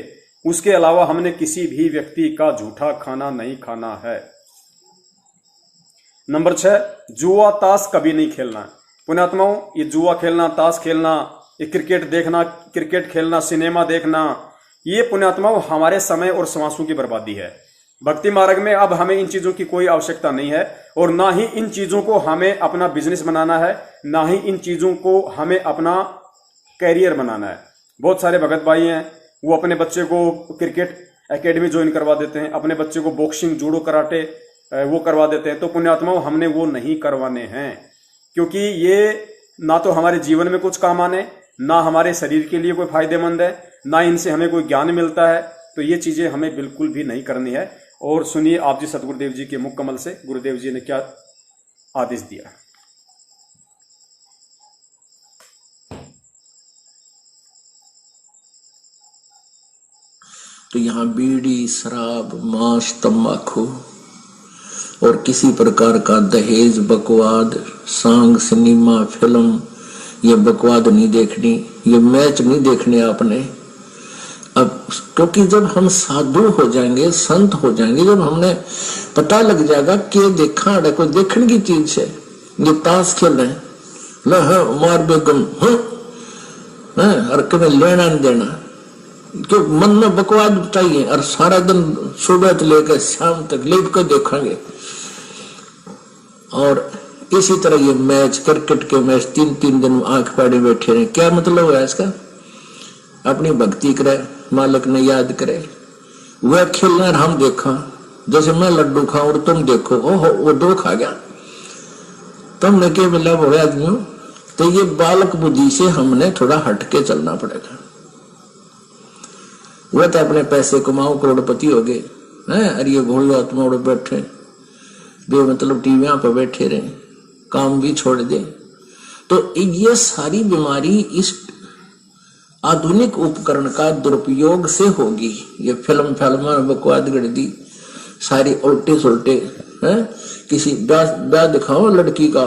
उसके अलावा हमने किसी भी व्यक्ति का जूठा खाना नहीं खाना है। नंबर 6, जुआ ताश कभी नहीं खेलना। पुण्यात्माओं, ये जुआ खेलना, ताश खेलना, ये क्रिकेट देखना, क्रिकेट खेलना, सिनेमा देखना, ये पुण्यात्माओं हमारे समय और श्वासों की बर्बादी है। भक्ति मार्ग में अब हमें इन चीजों की कोई आवश्यकता नहीं है, और ना ही इन चीजों को हमें अपना बिजनेस बनाना है, ना ही इन चीजों को हमें अपना कैरियर बनाना है। बहुत सारे भगत भाई हैं, वो अपने बच्चे को क्रिकेट एकेडमी ज्वाइन करवा देते हैं, अपने बच्चे को बॉक्सिंग, जूडो, कराटे वो करवा देते हैं। तो पुण्यात्माओं हमने वो नहीं करवाने हैं, क्योंकि ये ना तो हमारे जीवन में कुछ काम आने, ना हमारे शरीर के लिए कोई फायदेमंद है, ना इनसे हमें कोई ज्ञान मिलता है। तो ये चीजें हमें बिल्कुल भी नहीं करनी है। और सुनिए आप जी सतगुरुदेव जी के मुख कमल से गुरुदेव जी ने क्या आदेश दिया। तो यहाँ बीड़ी, शराब, मांस, तंबाकू और किसी प्रकार का दहेज, बकवाद, सांग, सिनेमा, फिल्म, ये बकवाद नहीं देखनी, ये मैच नहीं देखने आपने। अब क्योंकि जब हम साधु हो जाएंगे, संत हो जाएंगे, जब हमने पता लग जाएगा कि देखा कोई देखने की चीज है, ये ताश खेल रहे हैं, ना हाँ मार बेगम, और कभी लेना नहीं देना, क्यों मन में बकवाद चाहिए, और सारा दिन सुबह से लेकर शाम तक लेट कर देखेंगे। और इसी तरह ये मैच, क्रिकेट के मैच 3-3 दिन आंख फाड़े बैठे रहे, क्या मतलब है इसका? अपनी भक्ति करे, मालिक ने याद करे, वह खेलना हम देखा, जैसे मैं लड्डू खाऊं और तुम देखो, ओहो वो 2 खा गया, तुमने क्या मिला हो आदमी। तो ये बालक बुद्धि से हमने थोड़ा हटके चलना पड़ेगा। वह तो अपने पैसे कमाओ, करोड़पति हो गए हैं, अरे ये भोले आत्मा बैठे बेमतलब टीवियां पर बैठे रहे, काम भी छोड़ दे। तो ये सारी बीमारी इस आधुनिक उपकरण का दुरुपयोग से होगी। ये फिल्म बकवाद गढ़ सारी उल्टे सुलटे हैं। किसी ब्याह दिखाओ लड़की का,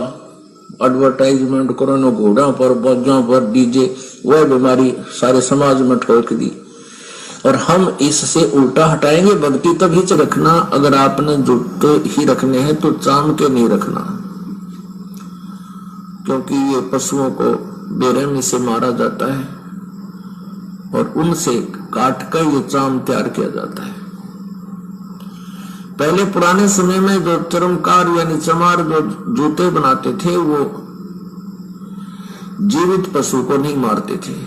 एडवर्टाइजमेंट करो, न घोड़ा पर, बाजों पर, डीजे, वह बीमारी सारे समाज में ठोक दी। और हम इससे उल्टा हटाएंगे। भक्ति तभी से रखना, अगर आपने जूते ही रखने हैं तो चाम के नहीं रखना, क्योंकि ये पशुओं को बेरहमी से मारा जाता है और उनसे काट कर ये चाम तैयार किया जाता है। पहले पुराने समय में जो चर्मकार यानी चमार जो जूते बनाते थे, वो जीवित पशु को नहीं मारते थे।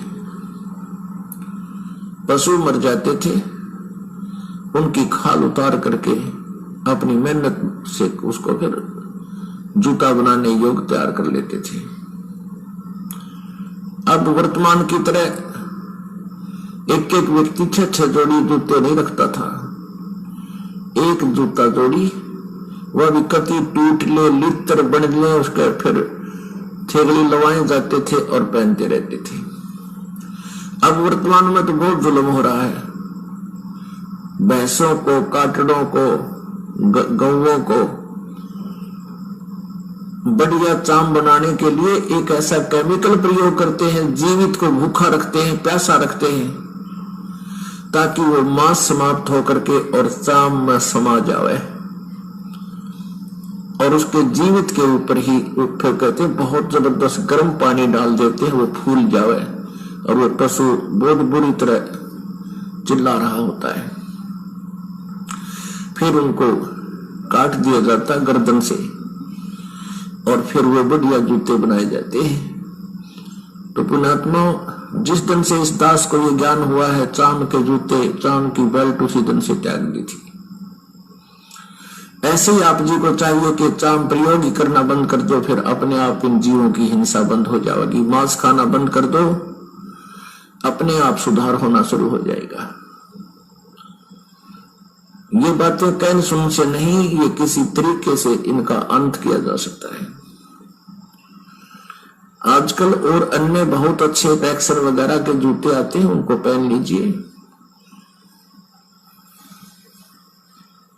पशु मर जाते थे, उनकी खाल उतार करके अपनी मेहनत से उसको फिर जूता बनाने योग्य तैयार कर लेते थे। अब वर्तमान की तरह एक एक व्यक्ति 6-6 जोड़ी जूते नहीं रखता था। एक जूता जोड़ी, वह भी कति टूट ले, लित्र बन ले, उसके फिर थेगली लवाए जाते थे और पहनते रहते थे। अब वर्तमान में तो बहुत जुल्म हो रहा है। भैंसों को, काटड़ों को, गौवों को बढ़िया चाम बनाने के लिए एक ऐसा केमिकल प्रयोग करते हैं, जीवित को भूखा रखते हैं, प्यासा रखते हैं, ताकि वो मांस समाप्त होकर के और चाम में समा जाए। और उसके जीवित के ऊपर ही फिर कहते बहुत जबरदस्त गर्म पानी डाल देते हैं, वो फूल जावे और वो पशु बहुत बुरी तरह चिल्ला रहा होता है। फिर उनको काट दिया जाता है गर्दन से और फिर वो बढ़िया जूते बनाए जाते हैं। तो पुण्यात्मा, जिस दिन से इस दास को ये ज्ञान हुआ है चांद के जूते, चांद की बेल्ट उसी दिन से त्याग दी थी। ऐसे ही आप जी को चाहिए कि चांद प्रयोग ही करना बंद कर दो, फिर अपने आप इन जीवों की हिंसा बंद हो जाएगी। मांस खाना बंद कर दो, अपने आप सुधार होना शुरू हो जाएगा। ये बातें कहन सुन से नहीं, ये किसी तरीके से इनका अंत किया जा सकता है। आजकल और अन्य बहुत अच्छे वैक्सर वगैरह के जूते आते हैं, उनको पहन लीजिए।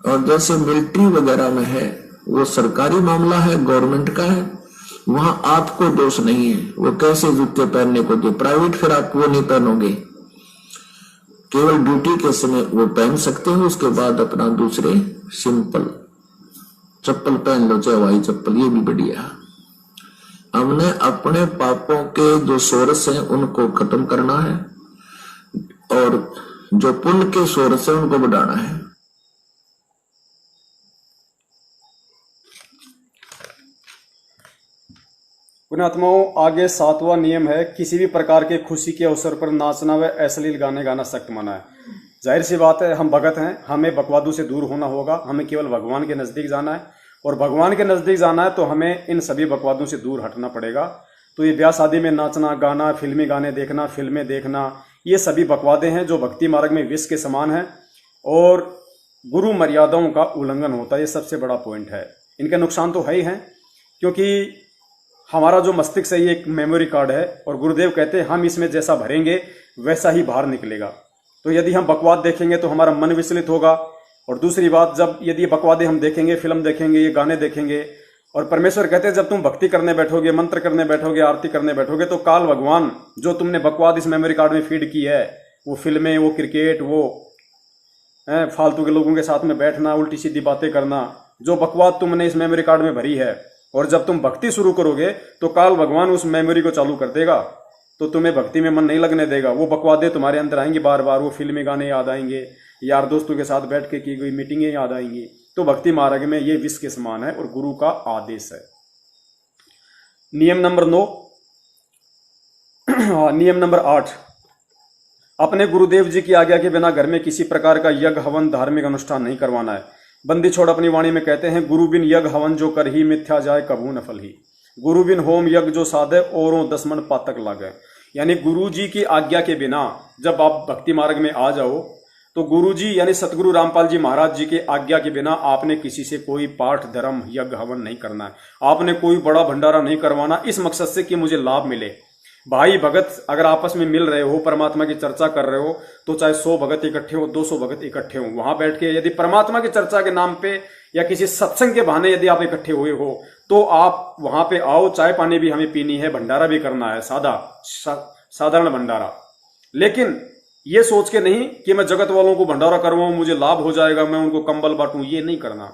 और जैसे मिलिट्री वगैरह में है, वो सरकारी मामला है, गवर्नमेंट का है, वहां आपको दोष नहीं है वो कैसे जूते पहनने को दे। प्राइवेट फिर आप वो नहीं पहनोगे, केवल ड्यूटी के समय वो पहन सकते हो, उसके बाद अपना दूसरे सिंपल चप्पल पहन लो, चाहे हवाई चप्पल, ये भी बढ़िया। हमने अपने पापों के जो सोर्स हैं उनको खत्म करना है और जो पुण्य के सोर्स हैं उनको बढ़ाना है। पुण्यात्माओं, आगे 7वां नियम है, किसी भी प्रकार के खुशी के अवसर पर नाचना व अश्लील गाने गाना सख्त मना है। जाहिर सी बात है, हम भगत हैं, हमें बकवादों से दूर होना होगा, हमें केवल भगवान के नजदीक जाना है और भगवान के नजदीक जाना है तो हमें इन सभी बकवादों से दूर हटना पड़ेगा। तो ये ब्याह शादी में नाचना गाना, फिल्मी गाने देखना, फिल्में देखना, ये सभी बकवादे हैं जो भक्ति मार्ग में विष के समान है और गुरु मर्यादाओं का उल्लंघन होता है। ये सबसे बड़ा पॉइंट है। इनके नुकसान तो है ही हैं, क्योंकि हमारा जो मस्तिष्क है ये एक मेमोरी कार्ड है और गुरुदेव कहते हैं हम इसमें जैसा भरेंगे वैसा ही बाहर निकलेगा। तो यदि हम बकवाद देखेंगे तो हमारा मन विचलित होगा। और दूसरी बात, जब यदि बकवादे हम देखेंगे, फिल्म देखेंगे, ये गाने देखेंगे, और परमेश्वर कहते हैं जब तुम भक्ति करने बैठोगे, मंत्र करने बैठोगे, आरती करने बैठोगे, तो काल भगवान जो तुमने बकवाद इस मेमोरी कार्ड में फीड की है, वो फिल्में, वो क्रिकेट, वो फालतू के लोगों के साथ में बैठना, उल्टी सीधी बातें करना, जो बकवाद तुमने इस मेमोरी कार्ड में भरी है, और जब तुम भक्ति शुरू करोगे तो काल भगवान उस मेमोरी को चालू कर देगा, तो तुम्हें भक्ति में मन नहीं लगने देगा। वो बकवादे तुम्हारे अंदर आएंगी बार बार, वो फिल्मी गाने याद आएंगे, यार दोस्तों के साथ बैठ के की गई मीटिंगें याद आएंगी। तो भक्ति मार्ग में ये विष के समान है और गुरु का आदेश है। नियम नंबर 9, नियम नंबर 8, अपने गुरुदेव जी की आज्ञा के बिना घर में किसी प्रकार का यज्ञ हवन धार्मिक अनुष्ठान नहीं करवाना है। बंदी छोड़ अपनी वाणी में कहते हैं, गुरु बिन यज्ञ हवन जो कर ही मिथ्या जाए कभू न फल ही। गुरु बिन होम यज्ञ जो साधे औरों 10 मन पातक लागे। यानी गुरु जी की आज्ञा के बिना जब आप भक्ति मार्ग में आ जाओ तो गुरु जी यानी सतगुरु रामपाल जी महाराज जी के आज्ञा के बिना आपने किसी से कोई पाठ धर्म यज्ञ हवन नहीं करना है। आपने कोई बड़ा भंडारा नहीं करवाना इस मकसद से कि मुझे लाभ मिले। भाई भगत अगर आपस में मिल रहे हो, परमात्मा की चर्चा कर रहे हो, तो चाहे 100 भगत इकट्ठे हो, 200 भगत इकट्ठे हो, वहां बैठ के यदि परमात्मा की चर्चा के नाम पे या किसी सत्संग के बहाने यदि आप इकट्ठे हुए हो तो आप वहां पे आओ। चाय पानी भी हमें पीनी है, भंडारा भी करना है, साधारण भंडारा। लेकिन ये सोच के नहीं कि मैं जगत वालों को भंडारा करवाऊं, मुझे लाभ हो जाएगा, मैं उनको कंबल बांटूं, ये नहीं करना।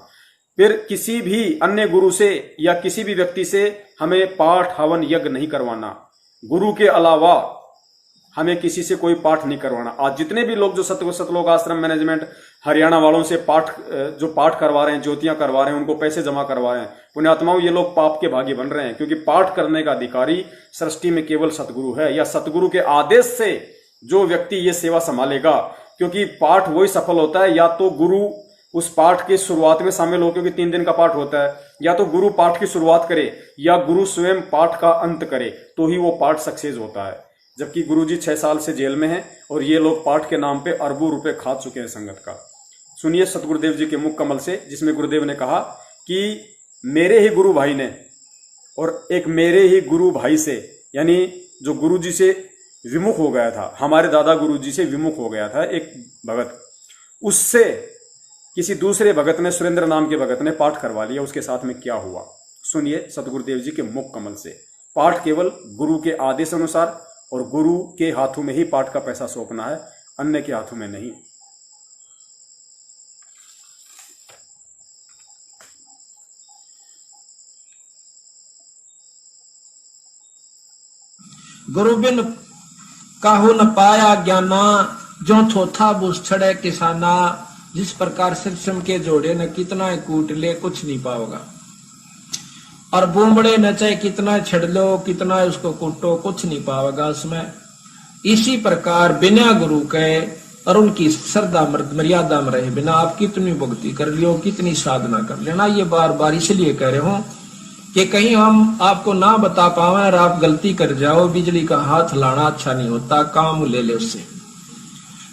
फिर किसी भी अन्य गुरु से या किसी भी व्यक्ति से हमें पाठ हवन यज्ञ नहीं करवाना। गुरु के अलावा हमें किसी से कोई पाठ नहीं करवाना। आज जितने भी लोग जो सतलोक आश्रम मैनेजमेंट हरियाणा वालों से पाठ करवा रहे हैं, ज्योतियां करवा रहे हैं, उनको पैसे जमा करवा रहे हैं, पुण्यात्माओं ये लोग पाप के भागी बन रहे हैं। क्योंकि पाठ करने का अधिकारी सृष्टि में केवल सतगुरु है, या सतगुरु के आदेश से जो व्यक्ति ये सेवा संभालेगा। क्योंकि पाठ वही सफल होता है या तो गुरु उस पाठ की शुरुआत में शामिल हो, क्योंकि 3 दिन का पाठ होता है, या तो गुरु पाठ की शुरुआत करे या गुरु स्वयं पाठ का अंत करे, तो ही वो पाठ सक्सेस होता है। जबकि गुरु जी 6 साल से जेल में हैं और ये लोग पाठ के नाम पे अरबों रुपए खा चुके हैं संगत का। सुनिए सतगुरुदेव जी के मुख कमल से, जिसमें गुरुदेव ने कहा कि मेरे ही गुरु भाई ने और एक मेरे ही गुरु भाई से, यानी जो गुरु जी से विमुख हो गया था, हमारे दादा गुरु जी से विमुख हो गया था एक भगत, उससे किसी दूसरे भगत ने, सुरेंद्र नाम के भगत ने पाठ करवा लिया। उसके साथ में क्या हुआ सुनिए सतगुरुदेव जी के मुख कमल से। पाठ केवल गुरु के आदेश अनुसार और गुरु के हाथों में ही पाठ का पैसा सौंपना है, अन्य के हाथों में नहीं। गुरु बिन काहू न पाया ज्ञाना, जो थोथा बुस छड़े किसाना। जिस प्रकार सिरसम के जोड़े न कितना कूट ले कुछ नहीं पाओगा, और बूमबड़े नचे कितना छड़ लो कितना उसको कूटो कुछ नहीं पाओगा उसमें। इसी प्रकार बिना गुरु के और उनकी श्रद्धा मर्यादा में रहे बिना आप कितनी भक्ति कर लियो कितनी साधना कर लेना। ये बार बार इसलिए कह रहे हूं कि कहीं हम आपको ना बता पावे और आप गलती कर जाओ। बिजली का हाथ लाना अच्छा नहीं होता, काम ले ले उससे।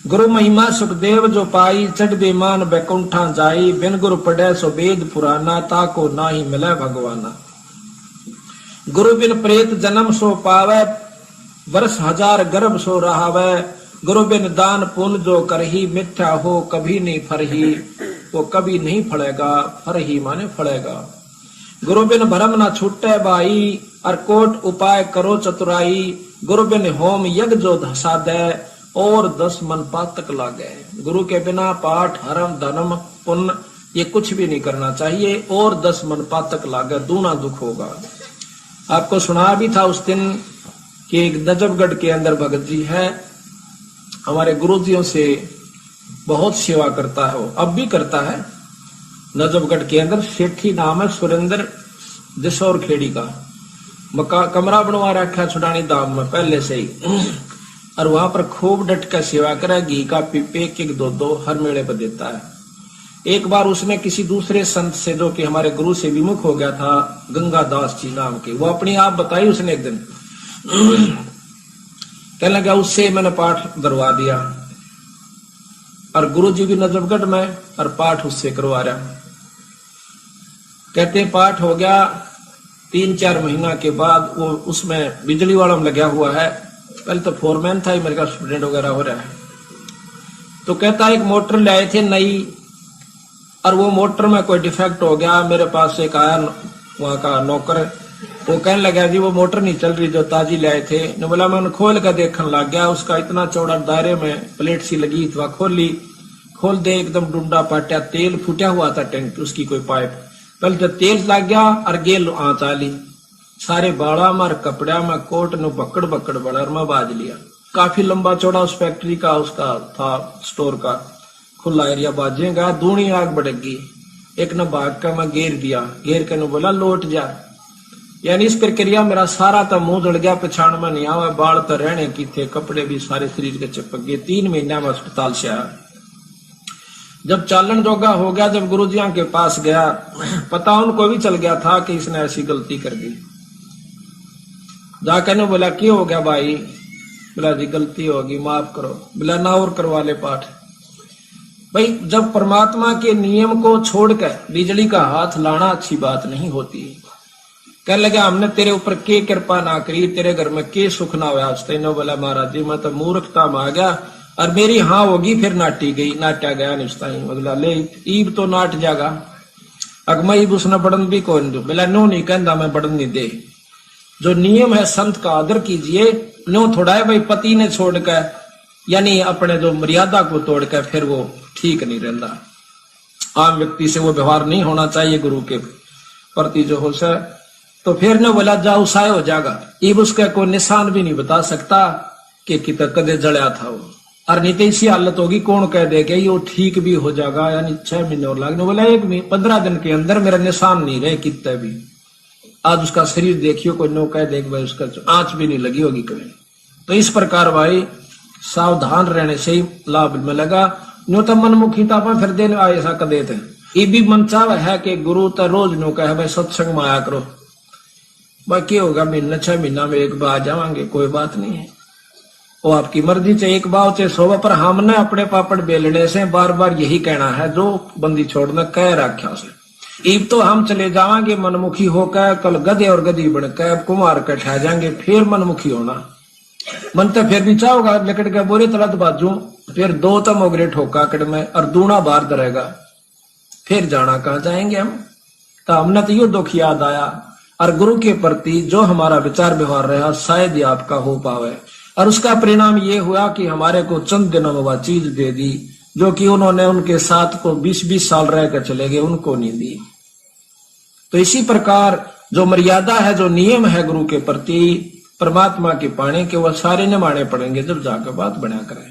गुरु महिमा सुखदेव जो पाई, चढ़ बेमान बैकुंठा जाई। बिन गुरु पढ़े सो वेद पुराना, ताको ना ही मिले भगवाना। गुरु बिन प्रेत जन्म सो पावे, वर्ष हजार गर्भ सो रहावे। गुरु बिन दान पुण्य जो करही, मिथ्या हो कभी नहीं फरही। वो कभी नहीं फलेगा, फरही माने फलेगा। गुरु बिन भरम ना छूटे बाई, और कोट उपाय करो चतुराई। गुरु बिन होम यज्ञ जो साधे, और 10 मन पातक लागे। गुरु के बिना पाठ हरम धर्म पुण्य ये कुछ भी नहीं करना चाहिए, और 10 मन पातक लागे, दूना दुख होगा। आपको सुना भी था उस दिन कि एक नजफगढ़ के अंदर भगत जी है, हमारे गुरुजियों से बहुत सेवा करता है, वो अब भी करता है। नजफगढ़ के अंदर सेठी नाम है सुरेंद्र दिशौर खेड़ी का। कमरा बनवा रखा है छुड़ानी दाम में पहले से ही, और वहां पर खूब डट कर सेवा करे। घी का पीपे एक दो हर मेले पर देता है। एक बार उसने किसी दूसरे संत से जो कि हमारे गुरु से विमुख हो गया था, गंगा दास जी नाम के, वो अपनी आप बताई उसने एक दिन। कहने लगा उससे मैंने पाठ करवा दिया, और गुरु जी भी नजफगढ़ में, और पाठ उससे करवा रहा। कहते पाठ हो गया 3-4 महीना के बाद वो उसमें बिजली वाला में लगा हुआ है। पहले तो फोरमैन था, मेरे का स्टूडेंट वगैरह हो रहा है। तो कहता एक मोटर ले आए थे नई, और वो मोटर में कोई डिफेक्ट हो गया। मेरे पास एक आया वहां का नौकर, वो कहने लगा जी वो मोटर नहीं चल रही जो ताजी ले आए थे। ने बोला मैं खोल कर देखने लग गया, उसका इतना चौड़ा दायरे में प्लेट सी लगी थी, वहां खोली, खोल दे एकदम डूंडा पाटिया, तेल फूटा हुआ था टैंक उसकी कोई पाइप। पहले तो तेल लग गया और गेल आँच आली, सारे बाड़ा मार कपड़ा में कोट नो बकड़ बड़ा में बाज लिया। काफी लंबा चौड़ा उस फैक्ट्री का उसका था स्टोर का खुला एरिया, बाजेगा दूनी आग बढ़ेगी। एक न भाग का मैं घेर दिया, घेर के न बोला लौट जा। यानी इस प्रक्रिया मेरा सारा तो मुंह जल गया, पछाण में नहीं आवा, बाल तो रहने की थे, कपड़े भी सारे शरीर के चिपक गए। 3 महीना में अस्पताल से आया। जब चालन जोगा हो गया, जब गुरुजियों के पास गया, पता उनको भी चल गया था कि इसने ऐसी गलती कर दी। जाकर ने बोला क्या हो गया भाई? बोला जी गलती होगी माफ करो। बोला ना और करवा ले पाठ। भाई जब परमात्मा के नियम को छोड़कर बिजली का हाथ लाना अच्छी बात नहीं होती। कहने लगा हमने तेरे ऊपर के कृपा ना करी, तेरे घर में के सुख ना हुआ। तेनो बोला महाराज जी मैं तो मूर्खता में आ गया, और मेरी हाँ होगी फिर नाटी गई, नाटा गया निस्ताई। बोला ले ईब तो नाट जागा, अगमा ईब उसने बढ़न भी कौन दो। बोला नो नहीं कहता मैं बढ़न नहीं दे। जो नियम है संत का आदर कीजिए। नो थोड़ा है भाई पति ने छोड़कर यानी अपने जो मर्यादा को तोड़कर फिर वो ठीक नहीं रहता। आम व्यक्ति से वो व्यवहार नहीं होना चाहिए गुरु के प्रति जो हो सके। तो फिर ने बोला जाओ साय हो जाएगा। ईब उसका कोई निशान भी नहीं बता सकता कि कितना कदे जड़या था वो, और नहीं तो इसी हालत होगी कौन कह देगा ये ठीक भी हो जाएगा, यानी 6 महीने और लगने। बोला 15 दिन के अंदर मेरा निशान नहीं रहे कितने भी। आज उसका शरीर देखियो कोई नो कह देख भाई उसका आंच भी नहीं लगी होगी कभी। तो इस प्रकार भाई सावधान रहने से ही लाभ मिलेगा। नो तो मनमुखी था फिर देने ऐसा कर देते हैं। ये भी मन चाह है कि गुरु तो रोज नो कहे भाई सत्संग में आया करो, बाकी होगा महीने 6 महीना में एक बार जावांगे कोई बात नहीं है, वो आपकी मर्जी से एक बार से 100। पर हमने अपने पापड़ बेलने से बार बार यही कहना है जो बंदी छोड़ना कह रखा से। ईब तो हम चले जावांगे मनमुखी होकर, कल गधे और गधी बनकर कुमार के ठह जाएंगे, फिर मनमुखी होना। मन तो फिर भी चाहोगा लकड़ के बोरे तलत बाजू, फिर 2 तो मोगरे ठोका कड़ में और दूना बाहर दरेगा, फिर जाना कहाँ जाएंगे हम। तो हमने तो यो दुख याद आया। और गुरु के प्रति जो हमारा विचार व्यवहार रहा शायद ही आपका हो पावे। और उसका परिणाम ये हुआ कि हमारे को चंद दिनों में वह चीज दे दी जो कि उन्होंने उनके साथ को 20-20 साल रह कर चले गए, उनको नहीं दी। तो इसी प्रकार जो मर्यादा है, जो नियम है गुरु के प्रति, परमात्मा के पाने के वह सारे निभाने पड़ेंगे जब जाकर बात बना करें।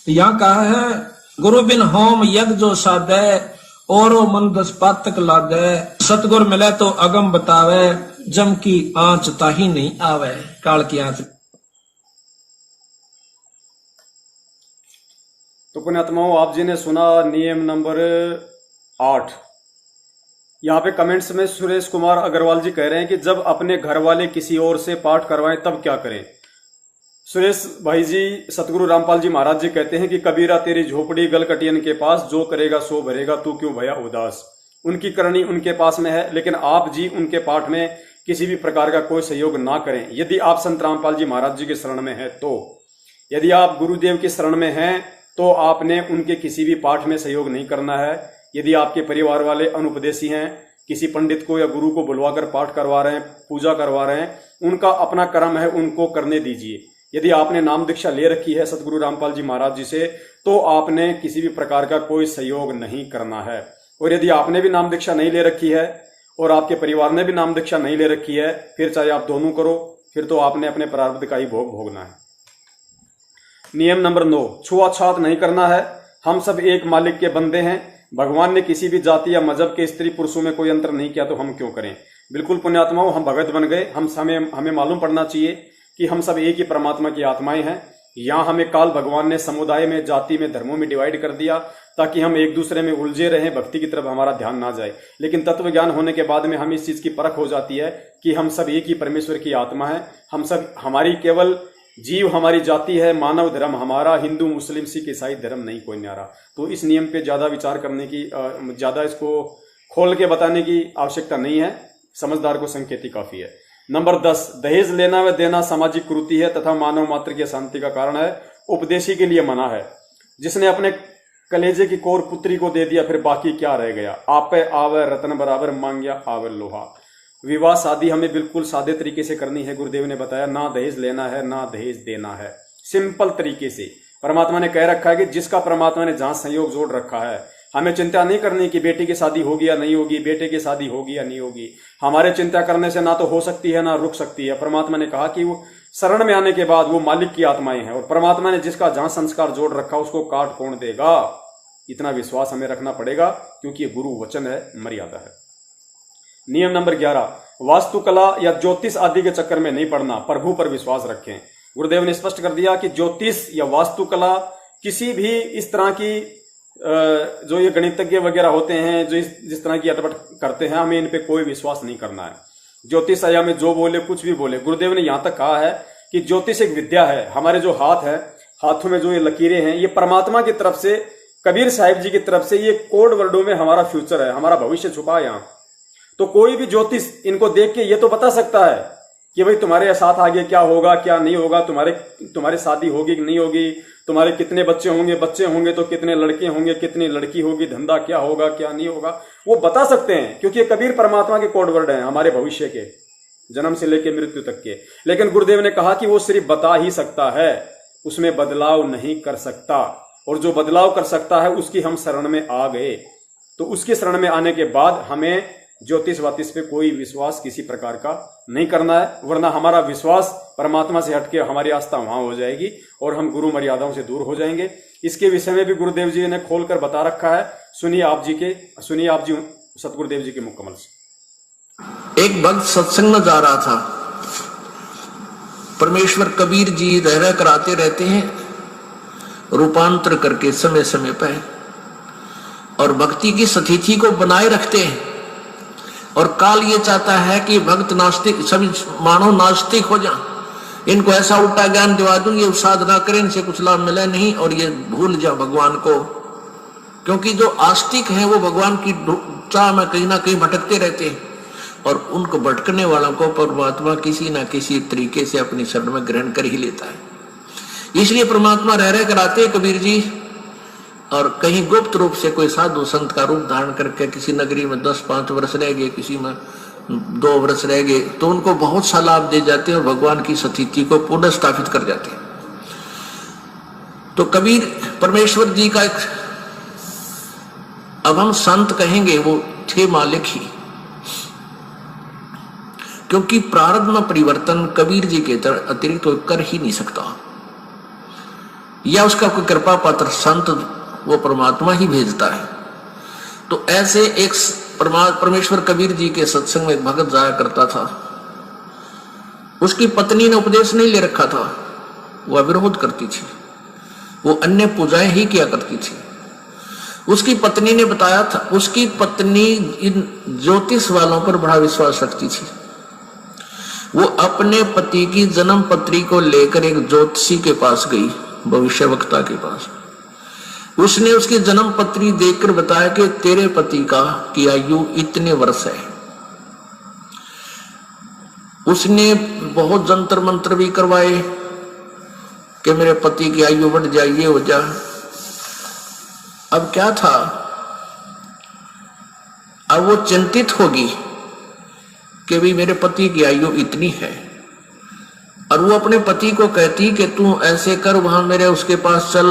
तो यहाँ कहा है गुरु बिन होम यज्ञ जो साधे और मन 10 पातक लादे, सतगुर मिले तो अगम बतावे, जम की आंच ताही नहीं आवे, काल की आंच। तो पुण्यात्माओं, आप जी ने सुना नियम नंबर 8। यहाँ पे कमेंट्स में सुरेश कुमार अग्रवाल जी कह रहे हैं कि जब अपने घर वाले किसी और से पाठ करवाएं तब क्या करें। सुरेश भाई जी, सतगुरु रामपाल जी महाराज जी कहते हैं कि कबीरा तेरी झोपड़ी गलकटियन के पास, जो करेगा सो भरेगा, तू क्यों भया उदास। उनकी करनी उनके पास में है, लेकिन आप जी उनके पाठ में किसी भी प्रकार का कोई सहयोग ना करें। यदि आप संत रामपाल जी महाराज जी के शरण में हैं तो, यदि आप गुरुदेव के शरण में हैं तो आपने उनके किसी भी पाठ में सहयोग नहीं करना है। यदि आपके परिवार वाले अनुपदेशी हैं, किसी पंडित को या गुरु को बुलवाकर पाठ करवा रहे हैं, पूजा करवा रहे हैं, उनका अपना कर्म है, उनको करने दीजिए। यदि आपने नाम दीक्षा ले रखी है सतगुरु रामपाल जी महाराज जी से, तो आपने किसी भी प्रकार का कोई सहयोग नहीं करना है। और यदि आपने भी नाम दीक्षा नहीं ले रखी है और आपके परिवार ने भी नाम दीक्षा नहीं ले रखी है, फिर चाहे आप दोनों करो, फिर तो आपने अपने प्रारब्ध का ही भोग भोगना है। नियम नंबर 9, छुआछूत नहीं करना है। हम सब एक मालिक के बंदे हैं। भगवान ने किसी भी जाति या मजहब के स्त्री पुरुषों में कोई अंतर नहीं किया, तो हम क्यों करें। बिल्कुल पुण्यात्माओं, हम भगत बन गए। हमें मालूम पड़ना चाहिए कि हम सब एक ही परमात्मा की आत्माएं हैं। यहाँ हमें काल भगवान ने समुदाय में, जाति में, धर्मों में डिवाइड कर दिया ताकि हम एक दूसरे में उलझे रहें, भक्ति की तरफ हमारा ध्यान ना जाए। लेकिन तत्व ज्ञान होने के बाद में हमें इस चीज की परख हो जाती है कि हम सब एक ही परमेश्वर की आत्मा है। हम सब, हमारी केवल जीव हमारी जाति है, मानव धर्म हमारा, हिंदू मुस्लिम सिख ईसाई धर्म नहीं कोई न्यारा। तो इस नियम पे ज्यादा विचार करने की, ज्यादा इसको खोल के बताने की आवश्यकता नहीं है। समझदार को संकेत ही काफी है। नंबर 10, दहेज लेना व देना सामाजिक कुरीति है तथा मानव मात्र की शांति का कारण है। उपदेशी के लिए मना है। जिसने अपने कलेजे की कोर पुत्री को दे दिया, फिर बाकी क्या रह गया। आपे आवे रत्न बराबर, मांग्या आवे लोहा। विवाह शादी हमें बिल्कुल सादे तरीके से करनी है। गुरुदेव ने बताया ना दहेज लेना है, ना दहेज देना है। सिंपल तरीके से परमात्मा ने कह रखा है कि जिसका परमात्मा ने जहां संयोग जोड़ रखा है, हमें चिंता नहीं करनी कि बेटी की शादी होगी या नहीं होगी, बेटे की शादी होगी या नहीं होगी। हमारे चिंता करने से ना तो हो सकती है ना रुक सकती है। परमात्मा ने कहा कि वो शरण में आने के बाद वो मालिक की आत्माएं हैं, और परमात्मा ने जिसका जहां संस्कार जोड़ रखा उसको काट कौन देगा। इतना विश्वास हमें रखना पड़ेगा, क्योंकि ये गुरु वचन है, मर्यादा है। नियम नंबर 11, वास्तुकला या ज्योतिष आदि के चक्कर में नहीं पड़ना, प्रभु पर विश्वास रखें। गुरुदेव ने स्पष्ट कर दिया कि ज्योतिष या वास्तुकला, किसी भी इस तरह की जो ये गणितज्ञ वगैरह होते हैं, जो जिस तरह की अटपट करते हैं, हमें इन पे कोई विश्वास नहीं करना है। ज्योतिष आया में जो बोले, कुछ भी बोले। गुरुदेव ने यहां तक कहा है कि ज्योतिष एक विद्या है। हमारे जो हाथ है, हाथों में जो ये लकीरें हैं, ये परमात्मा की तरफ से, कबीर साहिब जी की तरफ से, ये कोड वर्डों में हमारा फ्यूचर है, हमारा भविष्य छुपा है यहाँ। तो कोई भी ज्योतिष इनको देख के ये तो बता सकता है कि भाई तुम्हारे साथ आगे क्या होगा, क्या नहीं होगा, तुम्हारी शादी होगी कि नहीं होगी, तुम्हारे कितने बच्चे होंगे तो कितने लड़के होंगे, कितनी लड़की होगी, धंधा क्या होगा, क्या नहीं होगा, वो बता सकते हैं, क्योंकि ये कबीर परमात्मा के कोड वर्ड हैं, हमारे भविष्य के, जन्म से लेकर मृत्यु तक के। लेकिन गुरुदेव ने कहा कि वो सिर्फ बता ही सकता है, उसमें बदलाव नहीं कर सकता, और जो बदलाव कर सकता है उसकी हम शरण में आ गए। तो उसकी शरण में आने के बाद हमें ज्योतिष वातिष पे कोई विश्वास किसी प्रकार का नहीं करना है, वरना हमारा विश्वास परमात्मा से हटके हमारी आस्था वहां हो जाएगी और हम गुरु मर्यादाओं से दूर हो जाएंगे। इसके विषय में भी गुरुदेव जी ने खोलकर बता रखा है। सुनिए आप जी सतगुरुदेव जी के मुकम्मल से। एक भक्त सत्संग में जा रहा था, परमेश्वर कबीर जी रह कराते रहते हैं रूपांतर करके समय समय पर, और भक्ति की स्थिति को बनाए रखते हैं। और काल ये चाहता है कि भक्त नास्तिक, सभी मानव नास्तिक हो जाए, इनको ऐसा उल्टा ज्ञान दिवा दूं, ये साधना करें, इनसे कुछ लाभ मिले नहीं, और ये भूल जाओ भगवान को। क्योंकि जो आस्तिक हैं वो भगवान की चाह में कहीं ना कहीं भटकते रहते हैं, और उनको भटकने वालों को परमात्मा किसी ना किसी तरीके से अपनी शरण में ग्रहण कर ही लेता है। इसलिए परमात्मा रह कराते कबीर जी, और कहीं गुप्त रूप से कोई साधु संत का रूप धारण करके किसी नगरी में 10-5 वर्ष रह गए, किसी में 2 वर्ष रह गए, तो उनको बहुत सा लाभ दे जाते हैं और भगवान की स्थिति को पुनः स्थापित कर जाते हैं। तो कबीर परमेश्वर जी का एक, अब हम संत कहेंगे, वो थे मालिक ही। क्योंकि प्रारब्ध में परिवर्तन कबीर जी के अतिरिक्त कोई कर ही नहीं सकता, या उसका कोई कृपा पात्र संत वो परमात्मा ही भेजता है। तो ऐसे एक परमेश्वर कबीर जी के सत्संग में एक भगत जाया करता था। उसकी पत्नी ने उपदेश नहीं ले रखा था, वह अविरोध करती थी, वो अन्य पूजाएं ही किया करती थी। उसकी पत्नी ने बताया था, उसकी पत्नी इन ज्योतिष वालों पर बड़ा विश्वास रखती थी। वो अपने पति की जन्म पत्री को लेकर एक ज्योतिषी के पास गई, भविष्यवक्ता के पास। उसने उसकी जन्म पत्री देखकर बताया कि तेरे पति की आयु इतने वर्ष है। उसने बहुत जंतर मंत्र भी करवाए कि मेरे पति की आयु बढ़ जाए, ये हो जाए। अब क्या था, अब वो चिंतित होगी कि भी मेरे पति की आयु इतनी है, और वो अपने पति को कहती कि तू ऐसे कर, वहां मेरे उसके पास चल,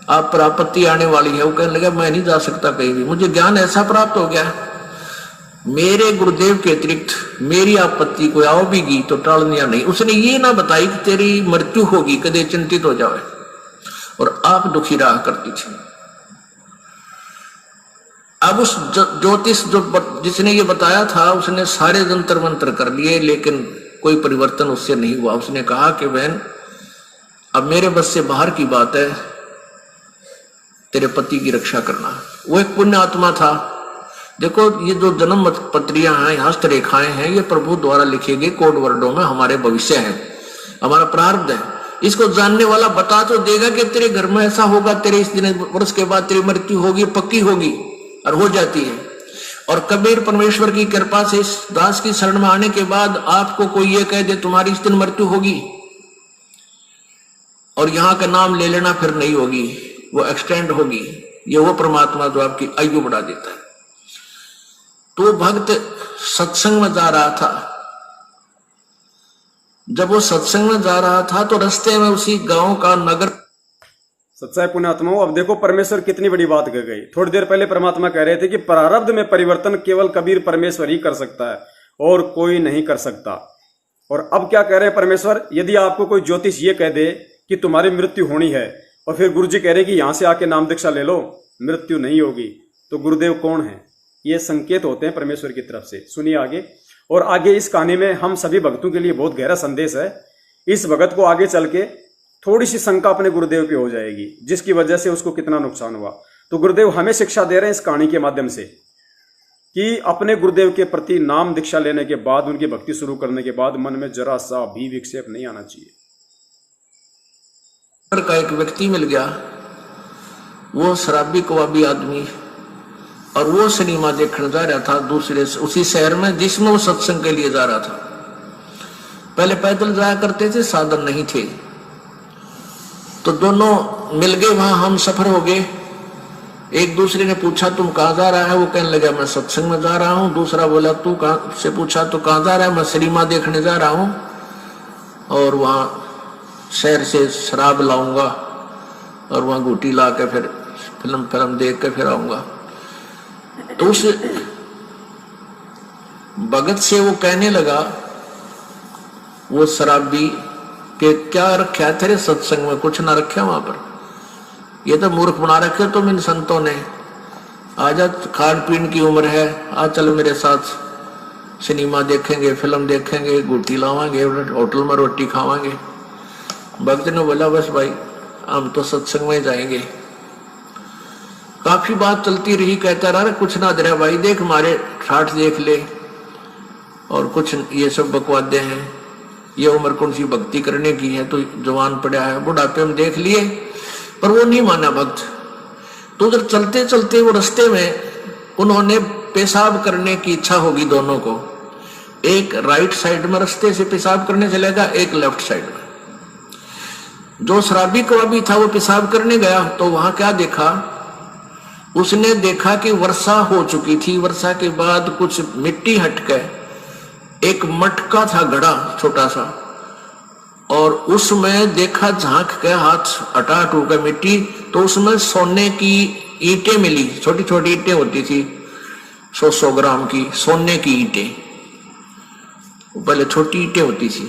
आप पर आपत्ति आने वाली है। वो कहने लगा मैं नहीं जा सकता कहीं भी, मुझे ज्ञान ऐसा प्राप्त हो गया, मेरे गुरुदेव के अतिरिक्त मेरी आपत्ति को आओ भी तो टालनिया नहीं। उसने ये ना बताई कि तेरी मृत्यु होगी, कदे चिंतित हो जाए, और आप दुखी रहा करती थी। अब उस ज्योतिष जिसने ये बताया था, उसने सारे जंतर मंत्र कर लिए, लेकिन कोई परिवर्तन उससे नहीं हुआ। उसने कहा कि बहन अब मेरे बस से बाहर की बात है, तेरे पति की रक्षा करना। वो एक पुण्य आत्मा था। देखो ये जो जन्म पत्रियां हैं, हस्तरेखाएं हैं, ये प्रभु द्वारा लिखे गए कोड वर्डों में हमारे भविष्य है, हमारा प्रारब्ध है। इसको जानने वाला बता तो देगा कि तेरे घर में ऐसा होगा, तेरे इस दिन वर्ष के बाद तेरी मृत्यु होगी, पक्की होगी, और हो जाती है। और कबीर परमेश्वर की कृपा से इस दास की शरण में आने के बाद आपको कोई ये कह दे तुम्हारी इस दिन मृत्यु होगी, और यहां का नाम ले लेना फिर नहीं होगी, वो एक्सटेंड होगी। ये वो परमात्मा जो आपकी आयु बढ़ा देता है। तो भक्त सत्संग में जा रहा था। जब वो सत्संग में जा रहा था तो रास्ते में उसी गांव का नगर। सच्चाई पुण्यात्माओं, अब देखो परमेश्वर कितनी बड़ी बात कह गई। थोड़ी देर पहले परमात्मा कह रहे थे कि प्रारब्ध में परिवर्तन केवल कबीर परमेश्वर ही कर सकता है और कोई नहीं कर सकता। और अब क्या कह रहे हैं परमेश्वर, यदि आपको कोई ज्योतिष ये कह दे कि तुम्हारी मृत्यु होनी है, और फिर गुरु जी कह रहे कि यहां से आके नाम दीक्षा ले लो, मृत्यु नहीं होगी, तो गुरुदेव कौन है? ये संकेत होते हैं परमेश्वर की तरफ से। सुनिए आगे। और आगे इस कहानी में हम सभी भक्तों के लिए बहुत गहरा संदेश है। इस भगत को आगे चल के थोड़ी सी शंका अपने गुरुदेव पे हो जाएगी, जिसकी वजह से उसको कितना नुकसान हुआ। तो गुरुदेव हमें शिक्षा दे रहे हैं इस कहानी के माध्यम से कि अपने गुरुदेव के प्रति नाम दीक्षा लेने के बाद, उनकी भक्ति शुरू करने के बाद मन में जरा सा भी विक्षेप नहीं आना चाहिए। का एक व्यक्ति मिल गया, वो शराबी कबाबी आदमी, और वो सिनेमा देखने जा रहा था दूसरे उसी शहर में जिसमें वो सत्संग के लिए जा रहा था। पहले पैदल जाया करते थे, साधन नहीं थे, तो दोनों मिल गए, वहां हम सफर हो गए। एक दूसरे ने पूछा तुम कहां जा रहा है? वो कहने लगा मैं सत्संग में जा रहा हूं। दूसरा बोला तू कहां से पूछा तो कहां जा रहा है? मैं सिनेमा देखने जा रहा हूं, और वहां शहर से शराब लाऊंगा, और वहां घूटी ला के फिर फिल्म देख के फिर आऊंगा। तो उस भगत से वो कहने लगा, वो शराबी, कि क्या रखा है तेरे सत्संग में? कुछ ना रखा वहां पर, ये तो मूर्ख बना रखे तुम इन संतों ने। आजा, खान पीन की उम्र है, आ चल मेरे साथ, सिनेमा देखेंगे, फिल्म देखेंगे, गुटी लावांगे, होटल में रोटी खावांगे। भक्त ने बोला बस भाई हम तो सत्संग में जाएंगे। काफी बात चलती रही, कहता रहा कुछ ना दे रहा भाई, देख हमारे ठाठ देख ले, और कुछ ये सब बकवादे हैं, ये उम्र कौन सी भक्ति करने की है, तो जवान पड़ा है, बुढ़ापे में देख लिए। पर वो नहीं माना भक्त। तो उधर चलते चलते वो रास्ते में उन्होंने पेशाब करने की इच्छा होगी दोनों को। एक राइट साइड में रास्ते से पेशाब करने चलेगा, एक लेफ्ट साइड में। जो शराबी कबाबी था वो पेशाब करने गया, तो वहां क्या देखा? उसने देखा कि वर्षा हो चुकी थी। वर्षा के बाद कुछ मिट्टी हटके एक मटका था, घड़ा छोटा सा, और उसमें देखा, झांक के हाथ हटा टूट मिट्टी, तो उसमें सोने की ईंटें मिली। छोटी छोटी ईंटें होती थी, 100-100 ग्राम की सोने की ईंटें। वो पहले छोटी ईंटें होती थी,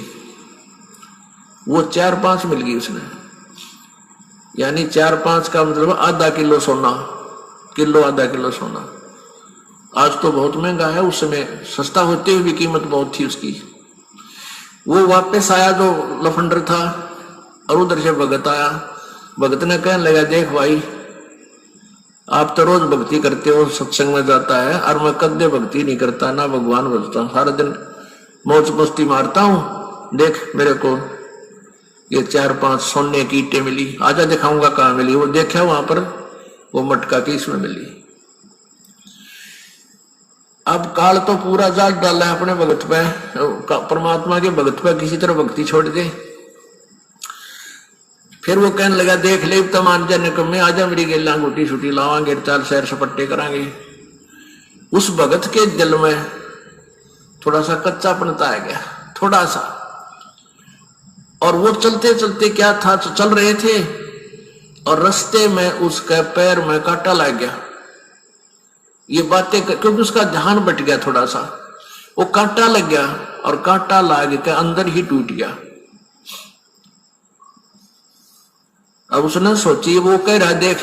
वो 4-5 मिल गई उसने, यानी 4-5 का मतलब आधा किलो सोना, किलो आधा किलो सोना। आज तो बहुत महंगा है, उस समय सस्ता होते हुए भी कीमत बहुत थी उसकी। वो वापस आया जो लफंडर था, और उधर से भगत आया। भगत ने कहने लगा, देख भाई, आप तो रोज भक्ति करते हो, सत्संग में जाता है, और मैं कदे भक्ति नहीं करता, ना भगवान भजता, सारा दिन मौज मस्ती मारता हूं। देख मेरे को ये 4-5 सोने की ईंटें मिली, आजा दिखाऊंगा कहाँ मिली। वो देखा वहां पर, वो मटका की इसमें मिली। अब काल तो पूरा जाट डाला है अपने भगत पे, परमात्मा के भगत पे किसी तरह भक्ति छोड़ दे। फिर वो कहने लगा, देख ले तो मान जा निकम्मे, आजा मेरी गेला गुटी छुटी लावांगे, 4 सैर सपट्टे करांगे। उस भगत के दिल में थोड़ा सा कच्चापन आ गया, थोड़ा सा। और वो चलते चलते क्या था, चल रहे थे और रास्ते में उसके पैर में कांटा लग गया। ये बातें क्योंकि उसका ध्यान बट गया थोड़ा सा, वो कांटा लग गया और कांटा लाग के अंदर ही टूट गया। अब उसने सोची, वो कह रहा, देख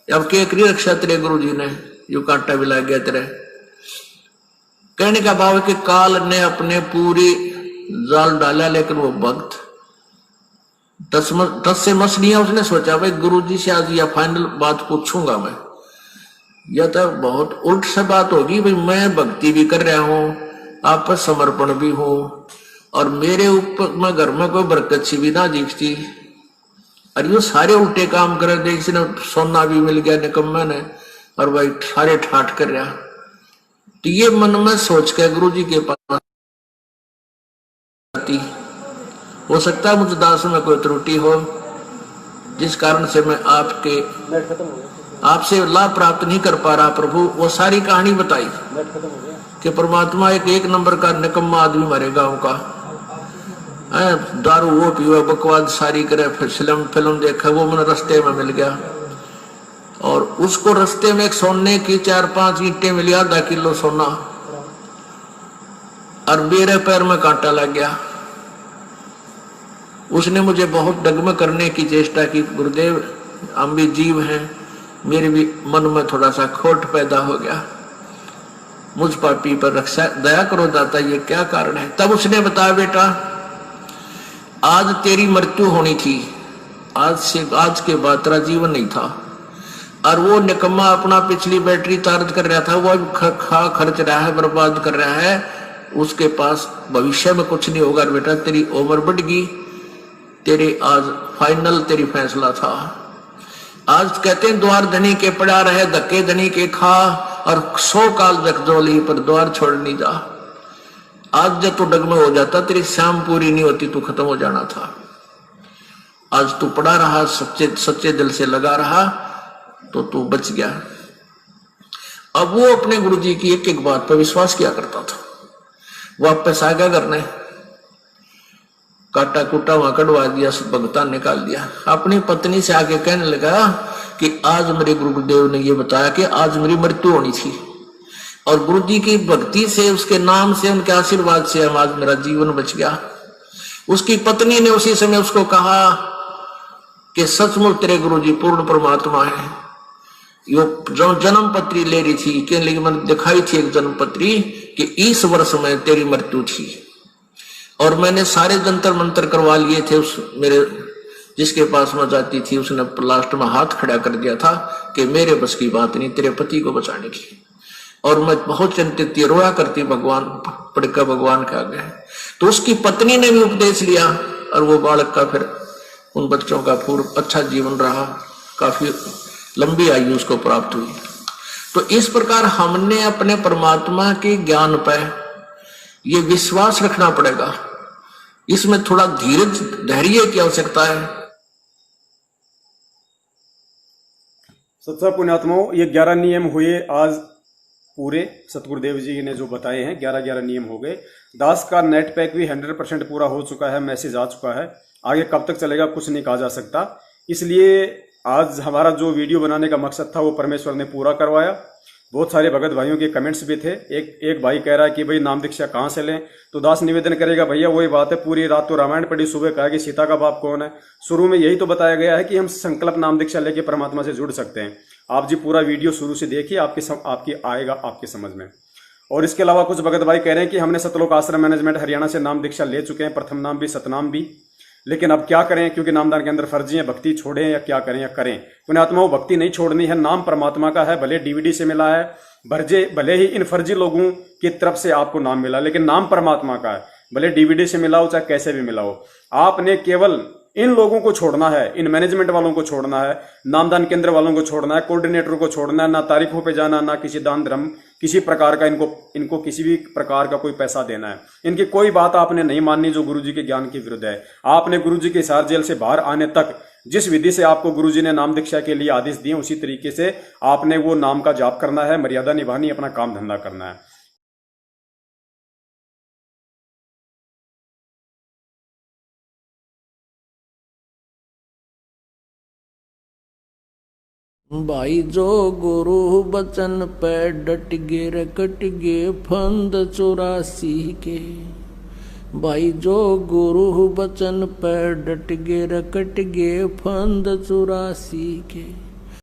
अब के करी रक्षा तेरे गुरु जी ने, यू कांटा भी लग गया तेरे। कहने का भाव कि काल ने अपने पूरी जाल डाला, लेकिन वो भक्त 10 से मस लिया। उसने सोचा, भाई गुरु जी से आज या फाइनल बात पूछूंगा मैं, यह तो बहुत उल्ट से बात होगी। भाई मैं भक्ति भी कर रहा हूं, आप समर्पण भी हूं, और मेरे ऊपर मैं घर में कोई बरकत सी भी ना दिखती, और ये सारे उल्टे काम कर रहे। देख सोना भी मिल गया निकम्मे ने, और भाई सारे ठाठ कर रहा। तो ये मन में सोच के गुरु जी के पास आती, हो सकता है मुझ दास में कोई त्रुटि हो, जिस कारण से मैं आपसे लाभ प्राप्त नहीं कर पा रहा प्रभु। वो सारी कहानी बताई कि परमात्मा एक नंबर का निकम्मा आदमी हमारे गांव का, दारू वो पीवा, बकवाद सारी करे, फिर फिल्म देखा, वो मैंने रास्ते में मिल गया। और उसको रास्ते में एक सोने की 4-5 ईंटें मिली, आधा किलो सोना, और मेरे पैर में कांटा लग गया। उसने मुझे बहुत डगमग करने की चेष्टा की, गुरुदेव हम भी जीव हैं, मेरे भी मन में थोड़ा सा खोट पैदा हो गया, मुझ पापी पर रक्षा दया करो दाता, ये क्या कारण है। तब उसने बताया, बेटा आज तेरी मृत्यु होनी थी, आज के बाद तेरा जीवन नहीं था। और वो निकम्मा अपना पिछली बैटरी चार्ज कर रहा था, वो खर्च रहा है, बर्बाद कर रहा है, उसके पास भविष्य में कुछ नहीं होगा। बेटा तेरी उम्र बढ़ गई, तेरे आज फाइनल तेरी फैसला था। आज कहते हैं द्वार धनी के पड़ा रहे, धक्के धनी के खा, और 100 काल जगजोली पर द्वार छोड़ नहीं जा। आज जब तू डगमग हो जाता, तेरी शाम पूरी नहीं होती, तू खत्म हो जाना था। आज तू पड़ा रहा, सच्चे दिल से लगा रहा, तो तू बच गया। अब वो अपने गुरुजी की एक एक बात पर विश्वास किया करता था। वापस आ गया करने, काटा कुटा वहां कटवा दिया, भगता निकाल दिया। अपनी पत्नी से आके कहने लगा कि आज मेरे गुरुदेव ने ये बताया कि आज मेरी मृत्यु होनी थी, और गुरु जी की भक्ति से, उसके नाम से, उनके आशीर्वाद से आज मेरा जीवन बच गया। उसकी पत्नी ने उसी समय उसको कहा कि सचमुच तेरे गुरु जी पूर्ण परमात्मा है। यो जो जन्म पत्री ले रही थी, कि लेकिन मैंने दिखाई थी एक जन्म पत्री कि इस वर्ष में तेरी मृत्यु थी, और मैंने सारे जंतर मंत्र करवा लिए थे। उस मेरे जिसके पास मैं जाती थी, उसने लास्ट में हाथ खड़ा कर दिया था कि मेरे बस की बात नहीं तेरे पति को बचाने की। और मैं बहुत चिंतित थी, रोया करती भगवान पड़का भगवान के आगे। तो उसकी पत्नी ने भी उपदेश लिया, और वो बालक का फिर उन बच्चों का पूर्व अच्छा जीवन रहा, काफी लंबी आयु उसको प्राप्त हुई। तो इस प्रकार हमने अपने परमात्मा के ज्ञान पर ये विश्वास रखना पड़ेगा। इसमें थोड़ा धीरज, धैर्य की आवश्यकता है। सत्संग पुण्यात्माओं, ये 11 नियम हुए आज पूरे। सतगुरुदेव जी ने जो बताए हैं 11 नियम हो गए। दास का नेट पैक भी 100% पूरा हो चुका है, मैसेज आ चुका है। आगे कब तक चलेगा कुछ नहीं कहा जा सकता। इसलिए आज हमारा जो वीडियो बनाने का मकसद था वो परमेश्वर ने पूरा करवाया। बहुत सारे भगत भाइयों के कमेंट्स भी थे। एक भाई कह रहा है कि भाई नाम दीक्षा कहाँ से लें, तो दास निवेदन करेगा भैया वही बात है, पूरी रात तो रामायण पढ़ी, सुबह कहा कि सीता का बाप कौन है। शुरू में यही तो बताया गया है कि हम संकल्प नाम दीक्षा लेके परमात्मा से जुड़ सकते हैं। आप जी पूरा वीडियो शुरू से देखिए, आपकी आएगा आपके समझ में। और इसके अलावा कुछ भगत भाई कह रहे हैं कि हमने सतलोक आश्रम मैनेजमेंट हरियाणा से नाम दीक्षा ले चुके हैं, प्रथम नाम भी सतनाम भी, लेकिन अब क्या करें, क्योंकि नामदान के अंदर फर्जी है, भक्ति छोड़ें या क्या करें या करें। पुण्यात्मा, वो भक्ति नहीं छोड़नी है, नाम परमात्मा का है, भले डीवीडी से मिला है, भले ही इन फर्जी लोगों की तरफ से आपको नाम मिला, लेकिन नाम परमात्मा का है, भले डीवीडी से मिला हो चाहे कैसे भी मिला हो। आपने केवल इन लोगों को छोड़ना है, इन मैनेजमेंट वालों को छोड़ना है, नामदान केंद्र वालों को छोड़ना है, कोऑर्डिनेटर को छोड़ना है, ना तारीखों पे जाना, ना किसी दान धर्म किसी प्रकार का इनको किसी भी प्रकार का कोई पैसा देना है। इनकी कोई बात आपने नहीं माननी जो गुरुजी के ज्ञान के विरुद्ध है। आपने गुरुजी के हिसार जेल से बाहर आने तक जिस विधि से आपको गुरुजी ने नाम दीक्षा के लिए आदेश दिए, उसी तरीके से आपने वो नाम का जाप करना है, मर्यादा निभानी, अपना काम धंधा करना है। भाई जो गुरु बचन पे डट गे रकट गे फंद 84 के। भाई जो गुरु बचन पे डट गे रकट गे फंद 84 के।